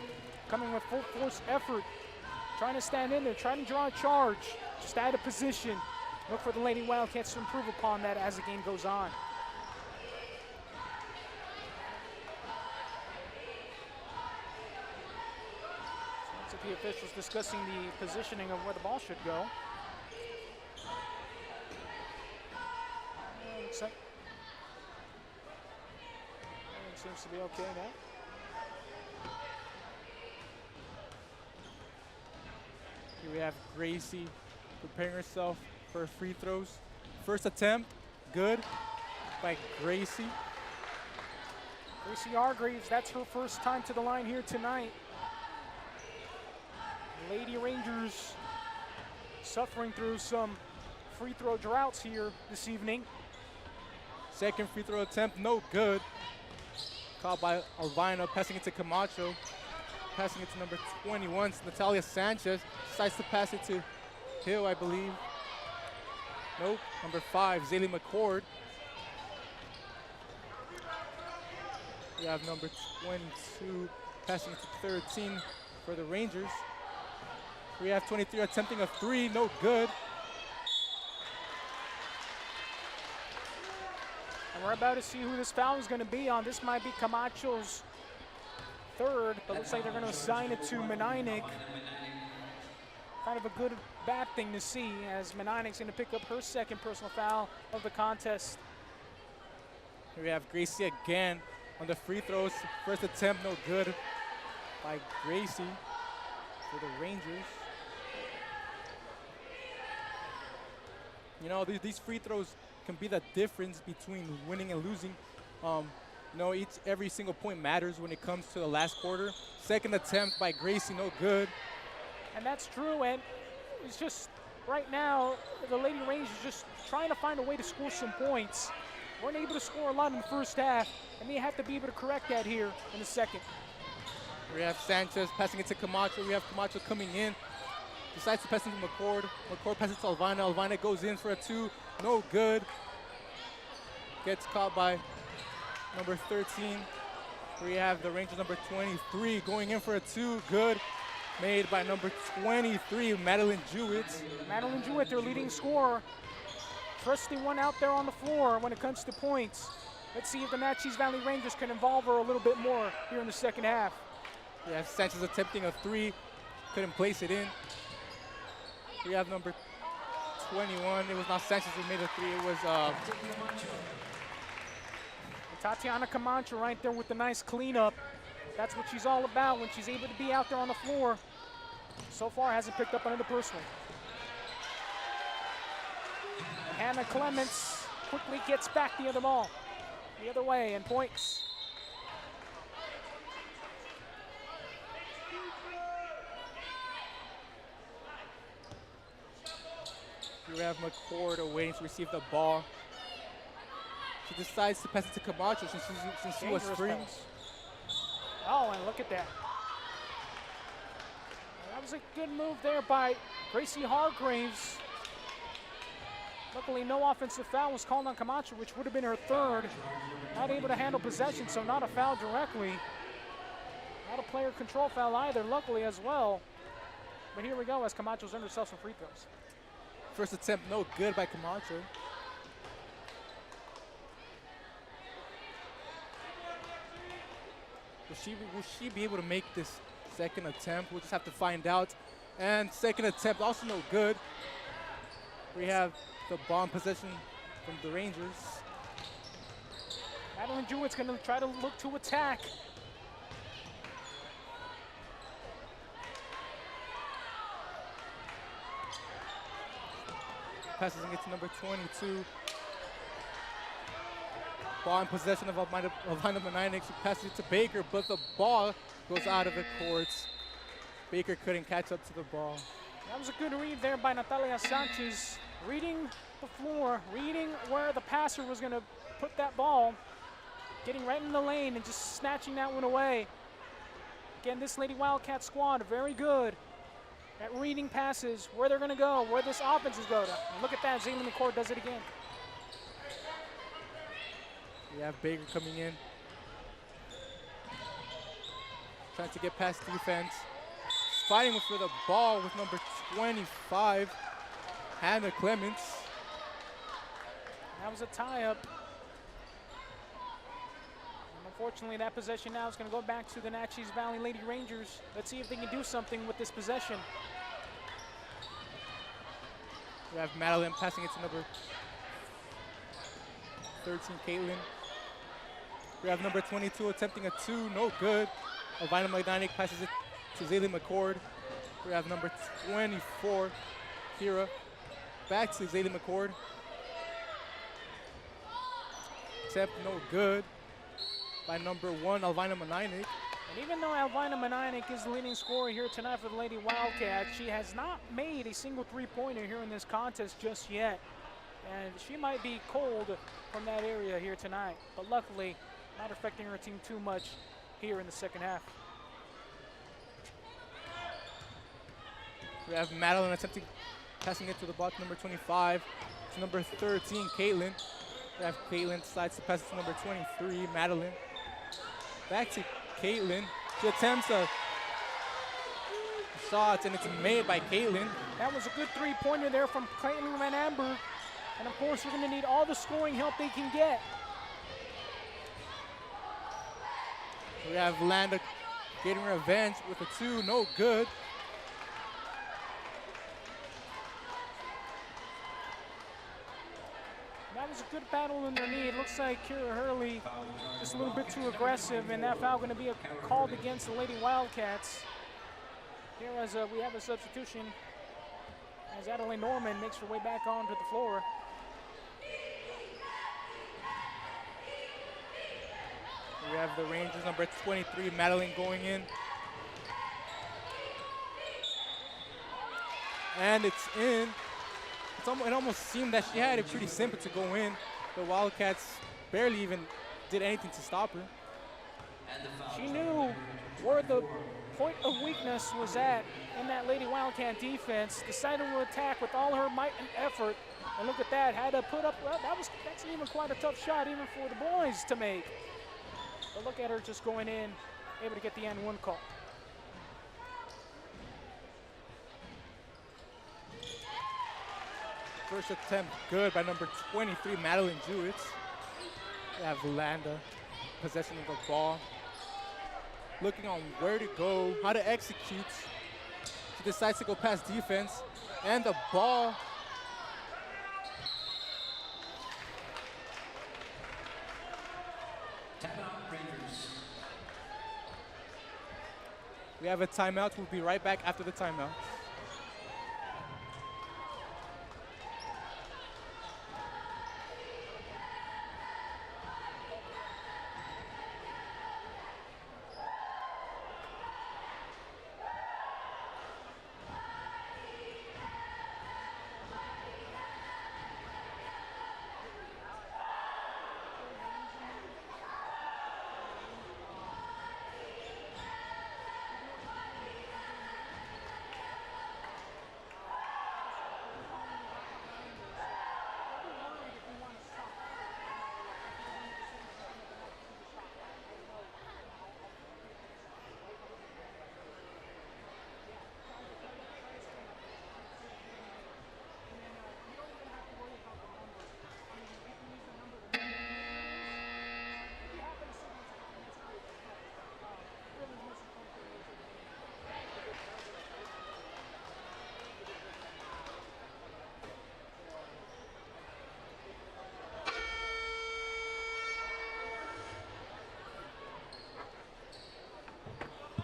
[SPEAKER 3] coming with full force effort, trying to stand in there, trying to draw a charge, just out of position. Look for the Lady Wildcats to improve upon that as the game goes on. So the officials discussing the positioning of where the ball should go. Looks like everything seems to be okay now.
[SPEAKER 1] Here we have Gracie preparing herself for free throws. First attempt, good by Gracie.
[SPEAKER 3] Gracie Hargraves, that's her first time to the line here tonight. Lady Rangers suffering through some free throw droughts here this evening.
[SPEAKER 1] Second free throw attempt, no good. Caught by Alvina, passing it to Camacho. Passing it to number 21, Natalia Sanchez. Decides to pass it to Hill, I believe. Nope, number 5, Zaylee McCord. We have number 22 passing it to 13 for the Rangers. We have 23 attempting a 3, no good.
[SPEAKER 3] And we're about to see who this foul is going to be on. This might be Camacho's third, but looks like they're going to assign it to Menainik. Kind of a good, bad thing to see, as Menainik's going to pick up her second personal foul of the contest.
[SPEAKER 1] Here we have Gracie again on the free throws. First attempt, no good by Gracie for the Rangers. You know, these free throws can be the difference between winning and losing. You know, every single point matters when it comes to the last quarter. Second attempt by Gracie, no good.
[SPEAKER 3] And that's true, and it's just right now the Lady Rangers just trying to find a way to score some points. Weren't able to score a lot in the first half, and they have to be able to correct that here in the second.
[SPEAKER 1] We have Sanchez passing it to Camacho. We have Camacho coming in. Decides to pass it to McCord. McCord passes it to Alvina. Alvina goes in for a 2, no good. Gets caught by number 13. We have the Rangers number 23 going in for a 2, good. Made by number 23, Madeline Jewett.
[SPEAKER 3] Madeline Jewett, their leading scorer. Trusty one out there on the floor when it comes to points. Let's see if the Naches Valley Rangers can involve her a little bit more here in the second half.
[SPEAKER 1] We have Sanchez attempting a 3, couldn't place it in. We have number 21, it was not Sanchez who made a 3, it was
[SPEAKER 3] Tatiana Camacho right there with the nice cleanup. That's what she's all about when she's able to be out there on the floor. So far hasn't picked up another personal. Hannah Clements quickly gets back the other ball. The other way and points.
[SPEAKER 1] We have McCord waiting to receive the ball. She decides to pass it to Camacho since she was free.
[SPEAKER 3] Pass. Oh, and look at that. That was a good move there by Gracie Hargraves. Luckily, no offensive foul was called on Camacho, which would have been her third. Not able to handle possession, so not a foul directly. Not a player control foul either, luckily as well. But here we go as Camacho's earned herself some free throws.
[SPEAKER 1] First attempt, no good by Camacho. Will she be able to make this second attempt? We'll just have to find out. And second attempt, also no good. We have the ball in possession from the Rangers.
[SPEAKER 3] Madeline Jewett's going to try to look to attack.
[SPEAKER 1] Passes it to number 22. Ball in possession of Alvina Menainik. She passes it to Baker, but the ball goes out of the courts. Baker couldn't catch up to the ball.
[SPEAKER 3] That was a good read there by Natalia Sanchez, reading the floor, reading where the passer was going to put that ball, getting right in the lane and just snatching that one away. Again, this Lady Wildcat squad, very good at reading passes, where they're going to go, where this offense is going. And look at that, Zaylen McCord does it again.
[SPEAKER 1] We have Baker coming in, trying to get past defense. Fighting for the ball with number 25, Hannah Clements.
[SPEAKER 3] That was a tie-up. Unfortunately, that possession now is going to go back to the Naches Valley Lady Rangers. Let's see if they can do something with this possession.
[SPEAKER 1] We have Madeline passing it to number 13, Caitlin. We have number 22 attempting a 2, no good. Elvina Magdanik passes it to Zaylen McCord. We have number 24, Kira. Back to Zaylen McCord. Attempt no good by number 1, Elvina Magdanik.
[SPEAKER 3] And even though Elvina Magdanik is the leading scorer here tonight for the Lady Wildcats, she has not made a single three-pointer here in this contest just yet. And she might be cold from that area here tonight, but luckily not affecting her team too much here in the second half.
[SPEAKER 1] We have Madeline attempting, passing it to the block, number 25, to number 13, Caitlin. We have Caitlin decides to pass it to number 23, Madeline. Back to Caitlin. She attempts a shot, and it's made by Caitlin.
[SPEAKER 3] That was a good three-pointer there from Caitlin Van Amber. And of course, we're going to need all the scoring help they can get.
[SPEAKER 1] We have Landa getting revenge with a 2, no good.
[SPEAKER 3] That was a good battle underneath. It looks like Kira Hurley just a little bit too aggressive, and that foul going to be called against the Lady Wildcats. Here as we have a substitution as Adelaide Norman makes her way back onto the floor.
[SPEAKER 1] We have the Rangers, number 23, Madeline going in. And it's in. It almost seemed that she had it pretty simple to go in. The Wildcats barely even did anything to stop her.
[SPEAKER 3] She knew where the point of weakness was at in that Lady Wildcat defense, decided to attack with all her might and effort. And look at that, had to put up, well, that's even quite a tough shot even for the boys to make. But look at her just going in, able to get the N1 call.
[SPEAKER 1] First attempt good by number 23, Madeline Jewett. We have Landa, possession of the ball. Looking on where to go, how to execute. She decides to go past defense. And the ball.
[SPEAKER 2] Timeout, Rangers.
[SPEAKER 1] We have a timeout. We'll be right back after the timeout.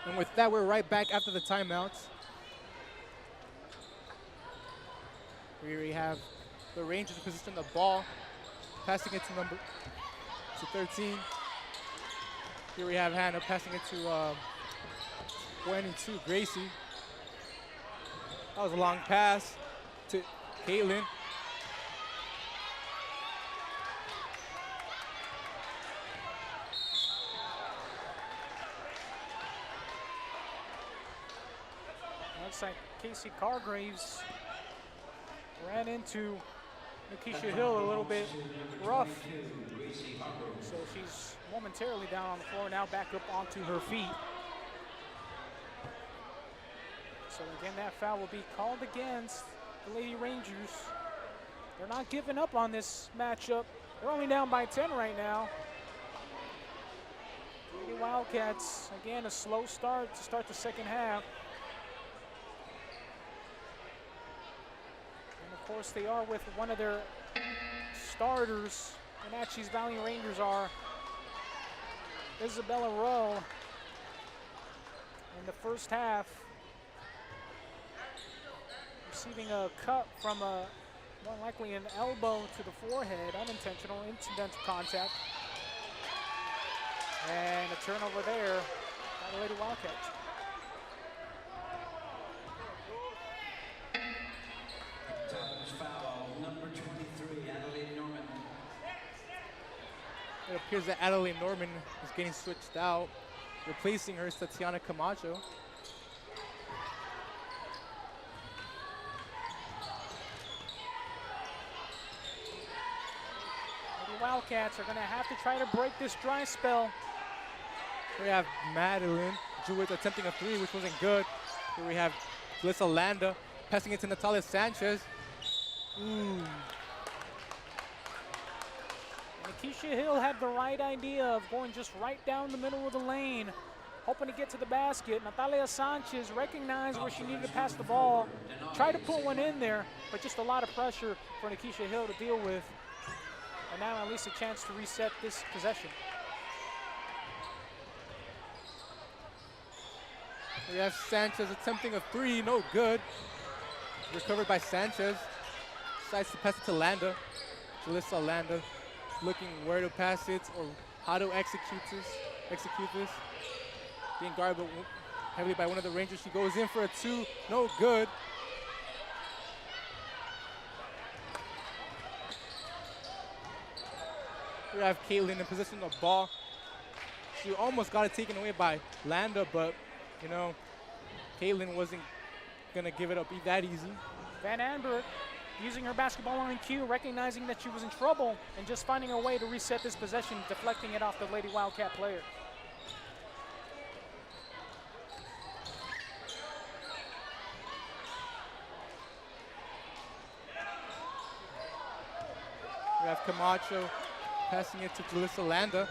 [SPEAKER 1] And with that, we're right back after the timeouts. Here we have the Rangers position the ball, passing it to 13. Here we have Hannah passing it to 22, Gracie. That was a long pass to Caitlin.
[SPEAKER 3] Looks like Casey Cargraves ran into Naches Hill a little bit rough. So she's momentarily down on the floor, now back up onto her feet. So again, that foul will be called against the Lady Rangers. They're not giving up on this matchup. They're only down by 10 right now. Lady Wildcats, again, a slow start to start the second half. And of course, they are with one of their starters. The Naches Valley Rangers are Isabella Rowe in the first half, receiving a cut from a more likely an elbow to the forehead, unintentional, incidental contact. And a turnover there by the Lady Wildcats.
[SPEAKER 2] Toppers foul, number 23, Adelaide Norman.
[SPEAKER 1] It appears that Adelaide Norman is getting switched out. Replacing her is Tatiana Camacho.
[SPEAKER 3] The Wildcats are going to have to try to break this dry spell.
[SPEAKER 1] Here we have Madeline Jewett attempting a three, which wasn't good. Here we have Alyssa Landa passing it to Natalia Sanchez. Ooh.
[SPEAKER 3] Naches Hill had the right idea of going just right down the middle of the lane, hoping to get to the basket. Natalia Sanchez recognized where she needed to pass the ball, tried to put one in there, but just a lot of pressure for Naches Hill to deal with. And now at least a chance to reset this possession.
[SPEAKER 1] We have Sanchez attempting a three, no good. Recovered by Sanchez. Decides to pass it to Landa. Jalissa Landa looking where to pass it or how to execute this. Being guarded heavily by one of the Rangers. She goes in for a two, no good. We have Caitlin in possession of the ball. She almost got it taken away by Landa, but you know, Caitlin wasn't gonna give it up that easy.
[SPEAKER 3] Van Amber using her basketball IQ, recognizing that she was in trouble and just finding a way to reset this possession, deflecting it off the Lady Wildcat player.
[SPEAKER 1] We have Camacho passing it to Jalissa Landa.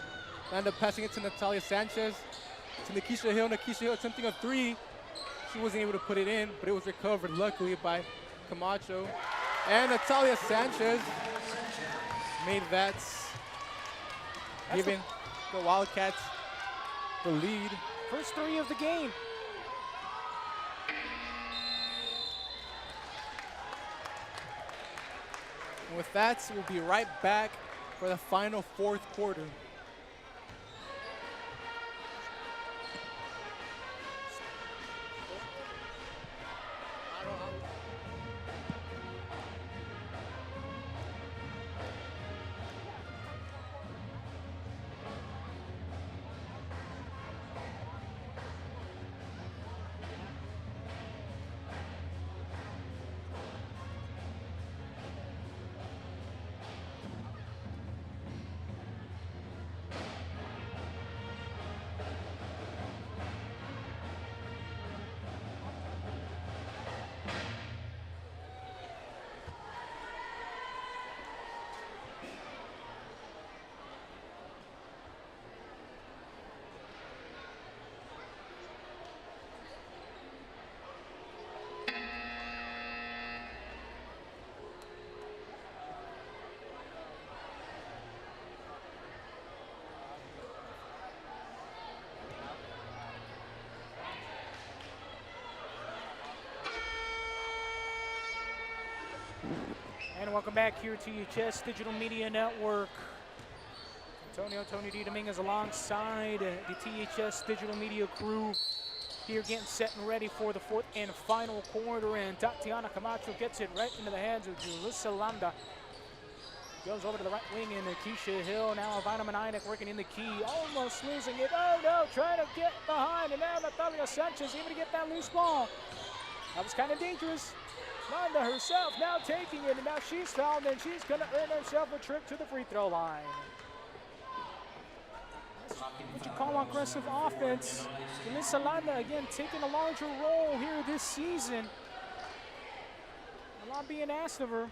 [SPEAKER 1] Landa passing it to Natalia Sanchez. To Naches Hill. Naches Hill attempting a three. She wasn't able to put it in, but it was recovered luckily by Camacho. And Natalia Sanchez made that, giving the Wildcats the lead.
[SPEAKER 3] First three of the game.
[SPEAKER 1] And with that, we'll be right back for the final fourth quarter.
[SPEAKER 3] And welcome back here to THS Digital Media Network. Antonio Tony D. Dominguez alongside the THS Digital Media crew. here getting set and ready for the fourth and final quarter, and Tatiana Camacho gets it right into the hands of Julissa Landa. Goes over to the right wing, and Keisha Hill, now Alvina Menainek working in the key, almost losing it. Oh no, trying to get behind, and now Natalia Sanchez able to get that loose ball. That was kind of dangerous. Landa herself now taking it, and now she's fouled, and she's going to earn herself a trip to the free throw line. That's what you call aggressive offense. Julissa Landa, again, taking a larger role here this season. A lot being asked of her. And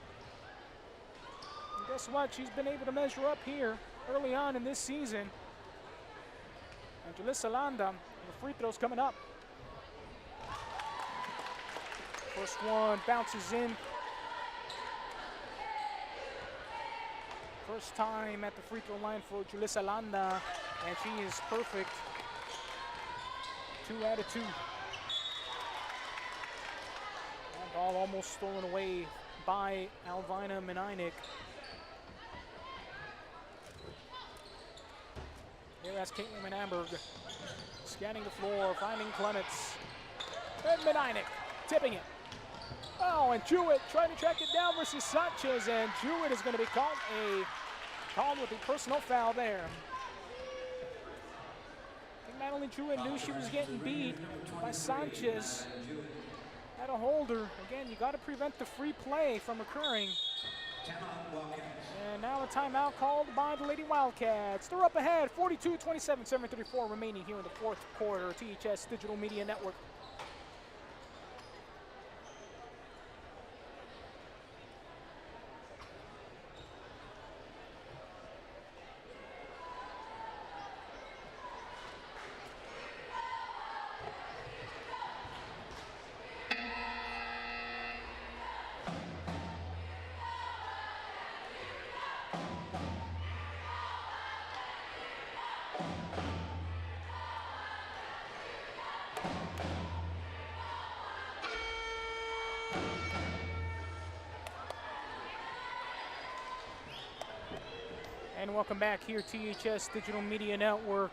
[SPEAKER 3] guess what? She's been able to measure up here early on in this season. And Julissa Landa, the free throw's coming up. First one bounces in. First time at the free throw line for Julissa Landa, and she is perfect. 2 out of 2. That ball almost stolen away by Alvina Menainek. Here that's Caitlin Menamberg scanning the floor, finding Clements. And Menainek tipping it. Oh, and Jewett trying to track it down versus Sanchez, and Jewett is going to be called with a personal foul there. I think not only Jewett knew she was getting beat by Sanchez, had a holder. Again, you got to prevent the free play from occurring. And now a timeout called by the Lady Wildcats. They're up ahead, 42-27, 7:34 remaining here in the fourth quarter. THS Digital Media Network. And welcome back here, THS Digital Media Network.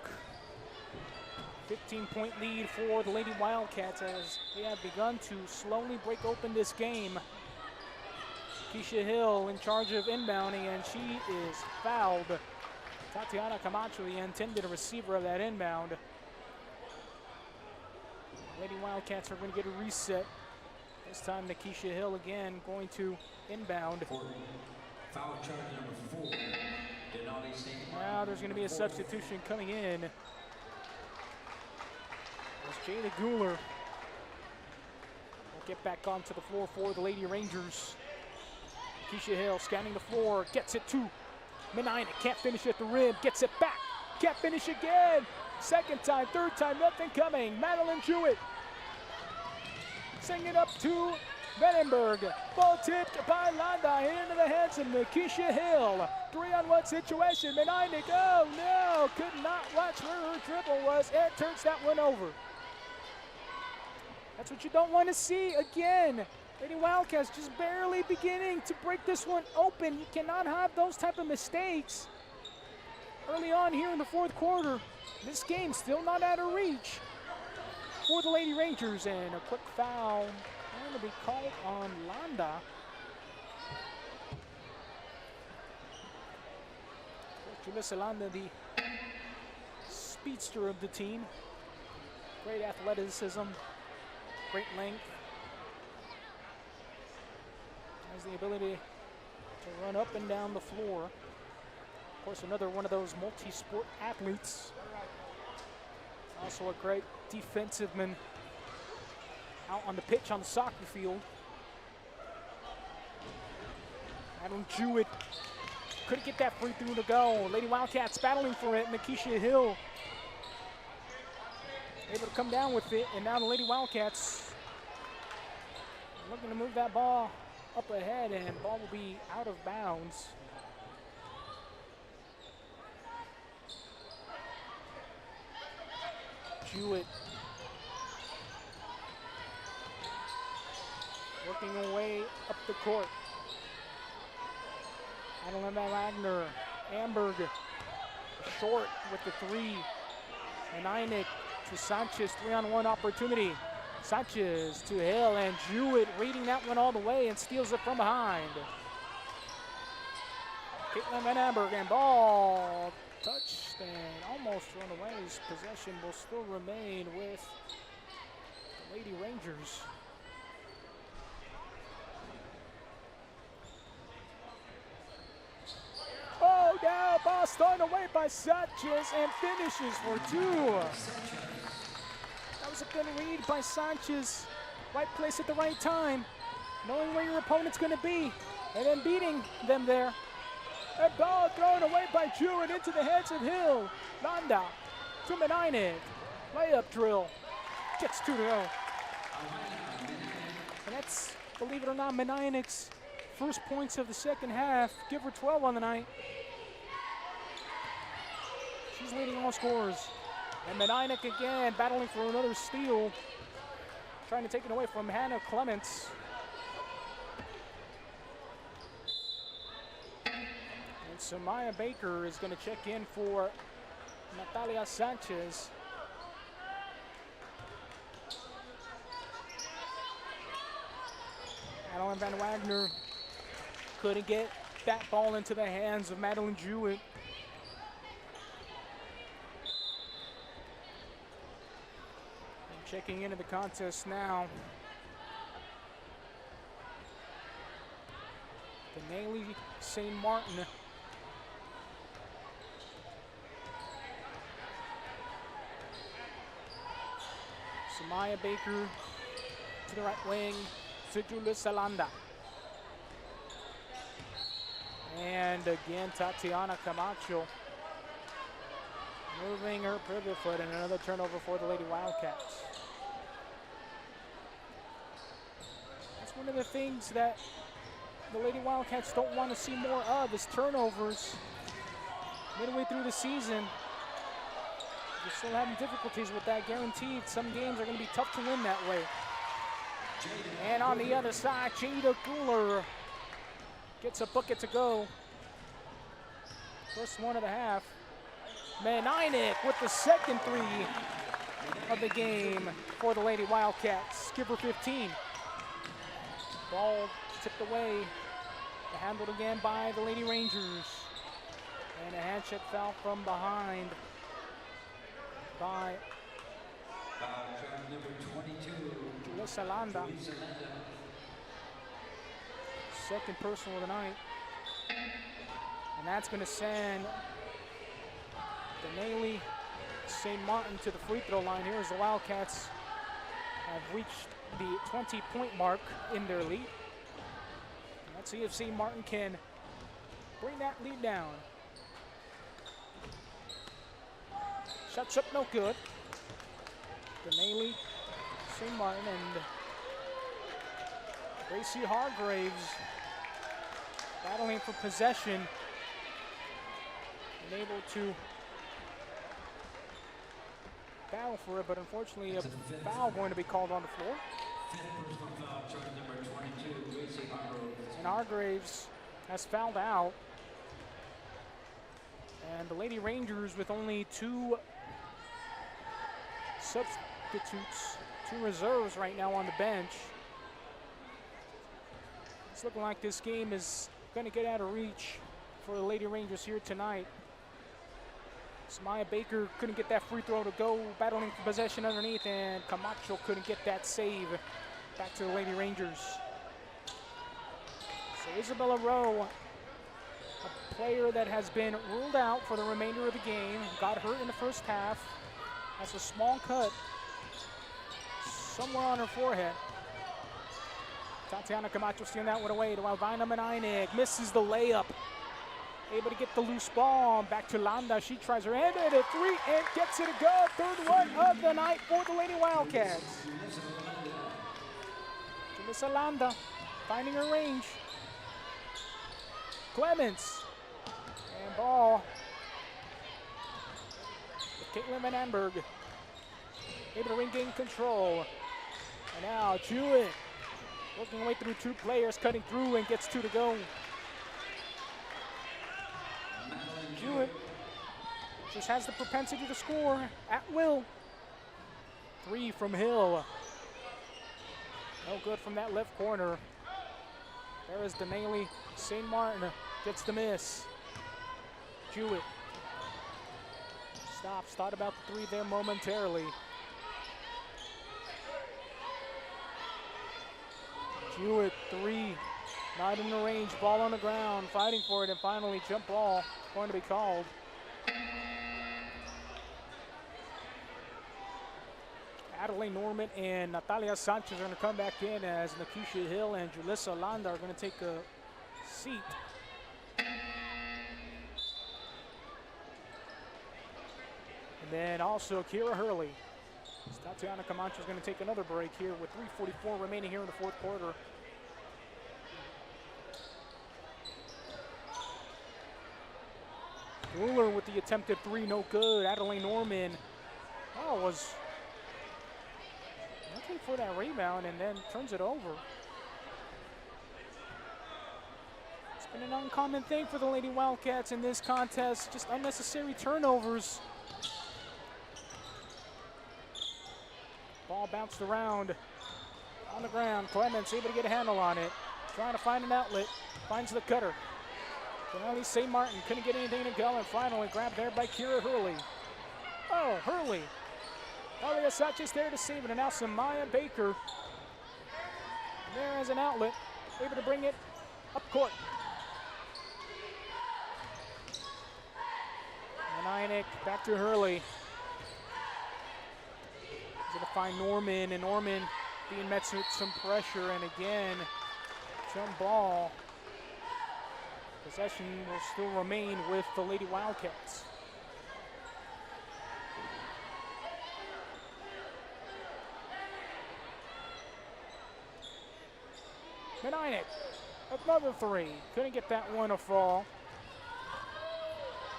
[SPEAKER 3] 15-point lead for the Lady Wildcats as they have begun to slowly break open this game. Keisha Hill in charge of inbounding, and she is fouled. Tatiana Camacho, the intended receiver of that inbound. Lady Wildcats are going to get a reset. This time Keisha Hill again going to inbound.
[SPEAKER 2] Foul charge number 4.
[SPEAKER 3] Now there's going to be a substitution coming in. It's Jayla Guler will get back onto the floor for the Lady Rangers. Keisha Hill scanning the floor, gets it to Menainek, can't finish at the rim, gets it back, can't finish again. Second time, third time, nothing coming. Madeline Jewett sending it up to Vandenberg. Ball tipped by Landa into the hands of Keisha Hill. 3-on-1 situation. Menainek, oh no, could not watch where her dribble was, and turns that one over. That's what you don't want to see again. Lady Wildcats just barely beginning to break this one open. You cannot have those type of mistakes early on here in the fourth quarter. This game still not out of reach for the Lady Rangers, and a quick foul going to be called on Landa. Julissa Landa, the speedster of the team. Great athleticism, great length. Has the ability to run up and down the floor. Of course, another one of those multi-sport athletes. Also a great defensive man out on the pitch on the soccer field. Madeline Jewett couldn't get that free throw to go. Lady Wildcats battling for it. Keisha Hill able to come down with it, and now the Lady Wildcats looking to move that ball up ahead, and ball will be out of bounds. Jewett working her way up the court. Adeline Wagner, Amberg, short with the 3. Menainek for Sanchez, 3-on-1 opportunity. Sanchez to Hill, and Jewett reading that one all the way and steals it from behind. Caitlin Van Amberg, and ball touched and almost run away. His possession will still remain with the Lady Rangers. Oh, now ball stolen away by Sanchez and finishes for 2. That was a good read by Sanchez. Right place at the right time, knowing where your opponent's going to be, and then beating them there. That ball thrown away by Jewett into the hands of Hill. Landa to Menainik. Layup drill. Gets 2 to go. And that's, believe it or not, Menainik's first points of the second half. Give her 12 on the night. She's leading all scorers. And Menainik again battling for another steal. Trying to take it away from Hannah Clements. And Samaya Baker is going to check in for Natalia Sanchez. Adeline Van Wagner couldn't get that ball into the hands of Madeline Jewett. And checking into the contest now, Benelli St. Martin. Samaya Baker to the right wing to Julius Alanda. And again, Tatiana Camacho moving her pivot foot, and another turnover for the Lady Wildcats. That's one of the things that the Lady Wildcats don't want to see more of, is turnovers. Midway through the season, we're still having difficulties with that. Guaranteed some games are going to be tough to win that way. And on the other side, Jada Guler gets a bucket to go. First one of the half. Menainik with the second 3 of the game for the Lady Wildcats. Skipper 15. Ball tipped away. Handled again by the Lady Rangers. And a hand check foul from behind by
[SPEAKER 2] number 22.
[SPEAKER 3] Julissa Landa. Second personal of the night. And that's going to send Benelli St. Martin to the free throw line here as the Wildcats have reached the 20-point mark in their lead. Let's see if St. Martin can bring that lead down. Shots up, no good. Benelli St. Martin and Gracie Hargraves battling for possession and able to battle for it, but unfortunately a foul going to be called on the floor. And Hargraves has fouled out. And the Lady Rangers with only 2 substitutes, 2 reserves right now on the bench. It's looking like this game is going to get out of reach for the Lady Rangers here tonight. Samaya Baker couldn't get that free throw to go, battling for possession underneath, and Camacho couldn't get that save. Back to the Lady Rangers. So Isabella Rowe, a player that has been ruled out for the remainder of the game, got hurt in the first half, has a small cut somewhere on her forehead. Tatiana Camacho stealing that one away to Alvina Menainik, misses the layup. Able to get the loose ball, back to Landa. She tries her hand at a 3 and gets it to go. Third one of the night for the Lady Wildcats. Julissa Landa finding her range. Clements, and ball with Caitlin Van Amberg. Able to regain control. And now Jewett working her way through 2 players, cutting through and gets 2 to go. Jewett just has the propensity to score at will. Three from Hill. No good from that left corner. There is Denaley. St. Martin gets the miss. Jewett stops, thought about the three there momentarily. Jewett, three, not in the range, ball on the ground, fighting for it, and finally jump ball going to be called. Adelaide Norman and Natalia Sanchez are going to come back in as Nakisha Hill and Julissa Landa are going to take a seat. And then also Kira Hurley. Tatiana Camacho is going to take another break here with 3:44 remaining here in the fourth quarter. Ruler with the attempted three, no good. Adelaide Norman was looking for that rebound and then turns it over. It's been an uncommon thing for the Lady Wildcats in this contest, just unnecessary turnovers. Ball bounced around on the ground. Clements able to get a handle on it. Trying to find an outlet. Finds the cutter. Denali St. Martin couldn't get anything to go, and finally grabbed there by Kira Hurley. Oh, Hurley. Talia Sanchez there to save it, and now Samaya Baker. And there as an outlet, able to bring it up court. And back to Hurley. He's going to find Norman, and Norman being met with some pressure, and again, jump ball. Possession will still remain with the Lady Wildcats. Menainek, another three. Couldn't get that one to fall.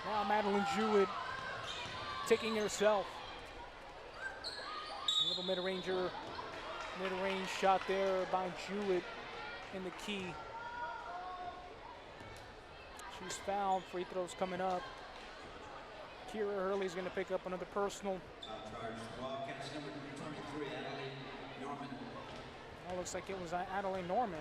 [SPEAKER 3] Now Madeline Jewett taking it herself. A little mid-range shot there by Jewett in the key. She's fouled. Free throws coming up. Kira Hurley's going to pick up another personal.
[SPEAKER 2] Wildcats number 23, Adelaide Norman.
[SPEAKER 3] Oh, looks like it was Adelaide Norman.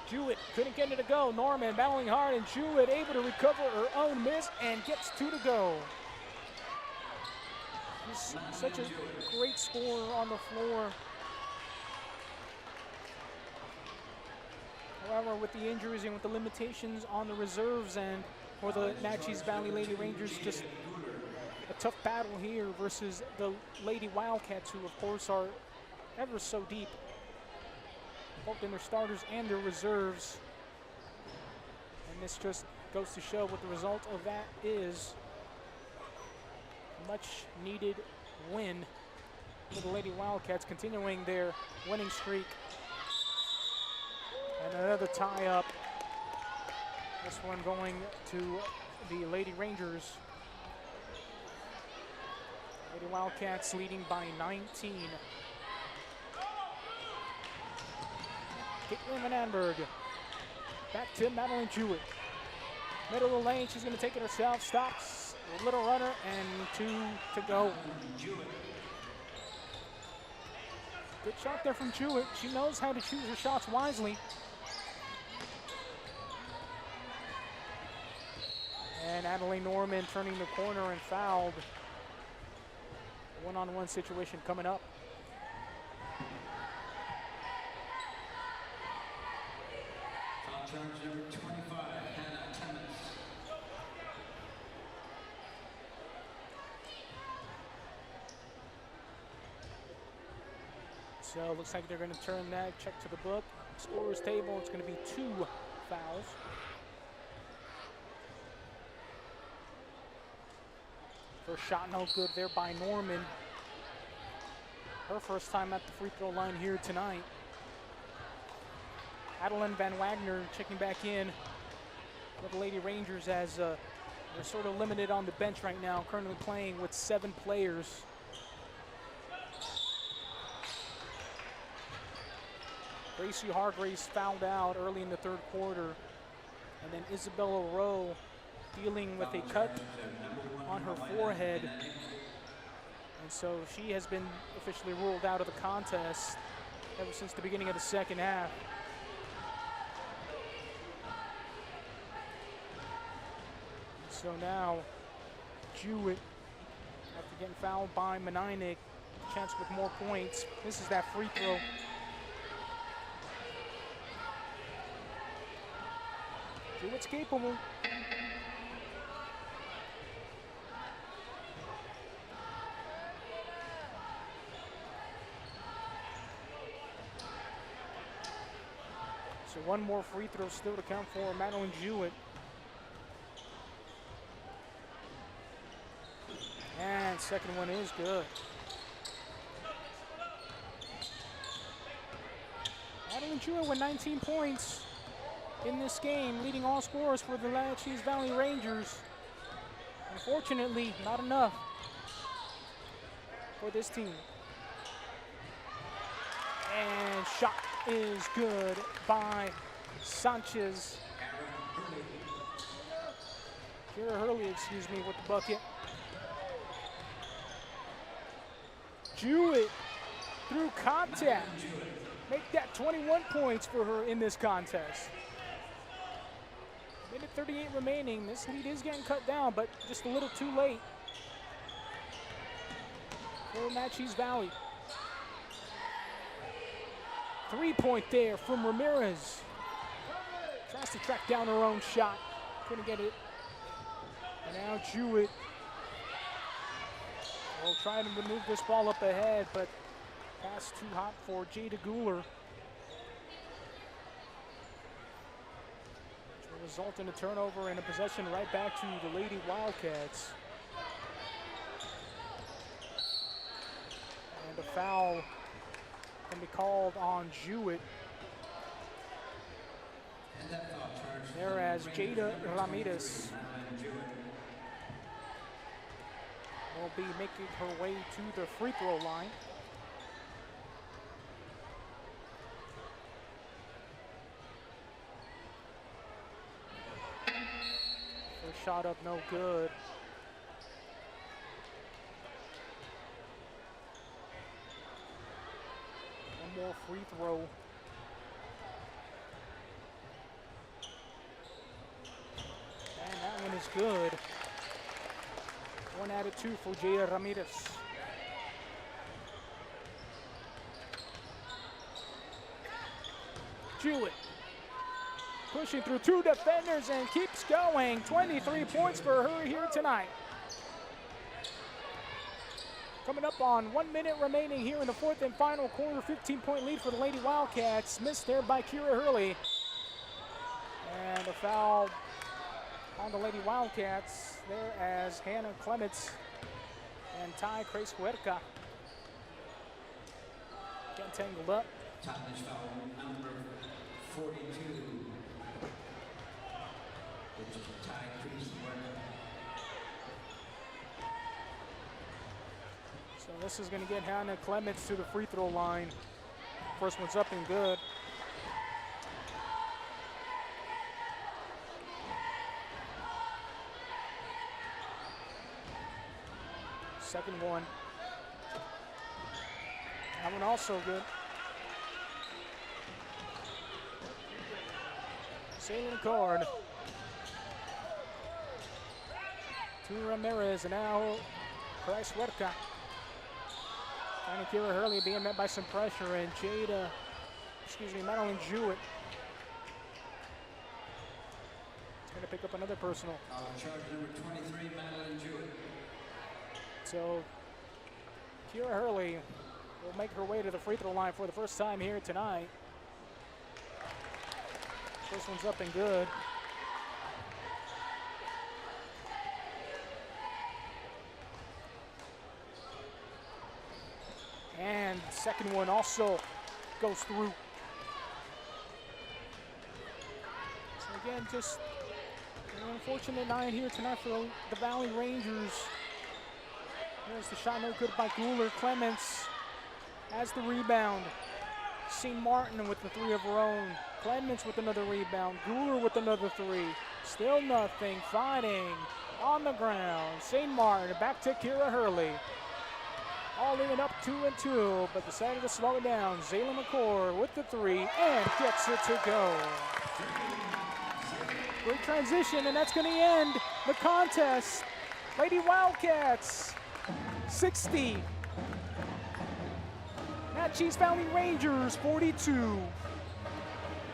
[SPEAKER 3] Jewett couldn't get it to go. Norman battling hard, and Jewett able to recover her own miss and gets two to go. He's such a great scorer on the floor. However, with the injuries and with the limitations on the reserves and for the Naches Valley Lady Rangers, just a tough battle here versus the Lady Wildcats, who of course are ever so deep, both in their starters and their reserves. And this just goes to show what the result of that is. Much needed win for the Lady Wildcats, continuing their winning streak. And another tie-up. This one going to the Lady Rangers. Lady Wildcats leading by 19. Caitlin Mananberg. Back to Madeline Jewett. Middle of the lane, she's going to take it herself. Stops, a little runner, and two to go. Good shot there from Jewett. She knows how to choose her shots wisely. And Adelaide Norman turning the corner and fouled. One-on-one situation coming up.
[SPEAKER 2] Foul charge number 25, Hannah Timmons.
[SPEAKER 3] So it looks like they're going to turn that, check to the book. Scorer's table, it's going to be 2 fouls. First shot no good there by Norman. Her first time at the free throw line here tonight. Adeline Van Wagner checking back in with the Lady Rangers as they're sort of limited on the bench right now, currently playing with 7 players. Gracie Hargraves fouled out early in the third quarter. And then Isabella Rowe dealing with a cut on her forehead. And so she has been officially ruled out of the contest ever since the beginning of the second half. So now, Jewett, after getting fouled by Menainik, chance with more points. This is that free throw. Jewett's capable. So one more free throw still to count for Madeline Jewett. And second one is good. Madeline Jewett with 19 points in this game, leading all scorers for the Naches Valley Rangers. Unfortunately, not enough for this team. And shot is good by Sanchez. Kira Hurley, excuse me, with the bucket. Jewett through contact. Make that 21 points for her in this contest. Minute 38 remaining. This lead is getting cut down, but just a little too late for Naches Valley. 3-point there from Ramirez. Tries to track down her own shot. Couldn't get it. And now Jewett will try to move this ball up ahead, but pass too hot for Jada Guler. Which will result in a turnover and a possession right back to the Lady Wildcats. And a foul can be called on Jewett. There as Jada Ramirez will be making her way to the free throw line. First shot up, no good. One more free throw. And that one is good. 1 out of 2 for Jada Ramirez. Jewett pushing through 2 defenders and keeps going. 23 points for her here tonight. Coming up on 1 minute remaining here in the fourth and final quarter. 15-point lead for the Lady Wildcats. Missed there by Kira Hurley. And a foul on the Lady Wildcats there as Hannah Clements and Ty Crescuerca get tangled up.
[SPEAKER 2] Tottenham foul number 42, which is Ty Crescuerca.
[SPEAKER 3] So this is going to get Hannah Clements to the free throw line. First one's up and good. Second one. That one also good. Sailing card. To Ramirez and now Crescuerca. And Kira Hurley being met by some pressure and Madeline Jewett. It's going to pick up another personal.
[SPEAKER 2] Charge number 23, Madeline Jewett.
[SPEAKER 3] So Kira Hurley will make her way to the free throw line for the first time here tonight. First one's up and good. And second one also goes through. So again, just an unfortunate night here tonight for the Valley Rangers. There's the shot, no good by Guler. Clements has the rebound. St. Martin with the 3 of her own. Clements with another rebound. Guler with another 3. Still nothing, fighting on the ground. St. Martin back to Kira Hurley. All leaving up 2-2, but decided to slow it down. Zayla McCord with the 3 and gets it to go. Great transition, and that's going to end the contest. Lady Wildcats, 60. Naches Valley Rangers, 42.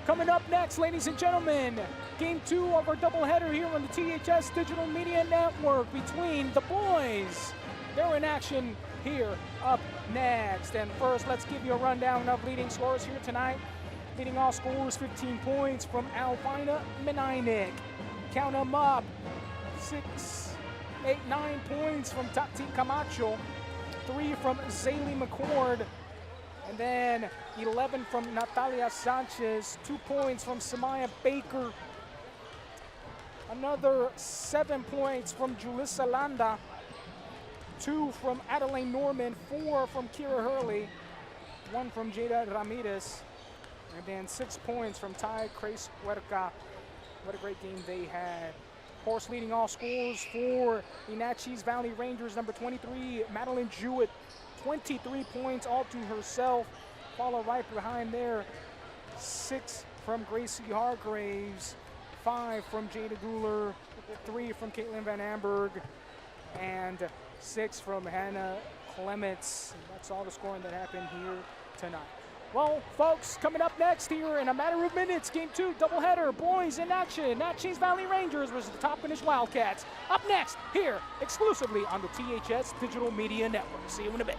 [SPEAKER 3] Coming up next, ladies and gentlemen, Game 2 of our doubleheader here on the THS Digital Media Network between the boys. They're in action here up next. And first, let's give you a rundown of leading scorers here tonight. Leading all scorers, 15 points from Alvina Menainik. Count them up, 6, 8, 9 points from Tati Camacho. 3 from Zaylee McCord. And then 11 from Natalia Sanchez. 2 points from Samaya Baker. Another 7 points from Julissa Landa. 2 from Adelaine Norman. 4 from Kira Hurley. 1 from Jada Ramirez. And then 6 points from Ty Crace Huerca. What a great game they had. Of course, leading all scores for the Naches Valley Rangers, number 23, Madeline Jewett, 23 points all to herself. Follow right behind there, 6 from Gracie Hargraves, 5 from Jada Guler, 3 from Caitlin Van Amberg, and 6 from Hannah Clements. That's all the scoring that happened here tonight. Well, folks, coming up next here in a matter of minutes, Game 2 doubleheader, boys in action. Naches Valley Rangers versus the Toppenish Wildcats. Up next here, exclusively on the THS Digital Media Network. See you in a bit.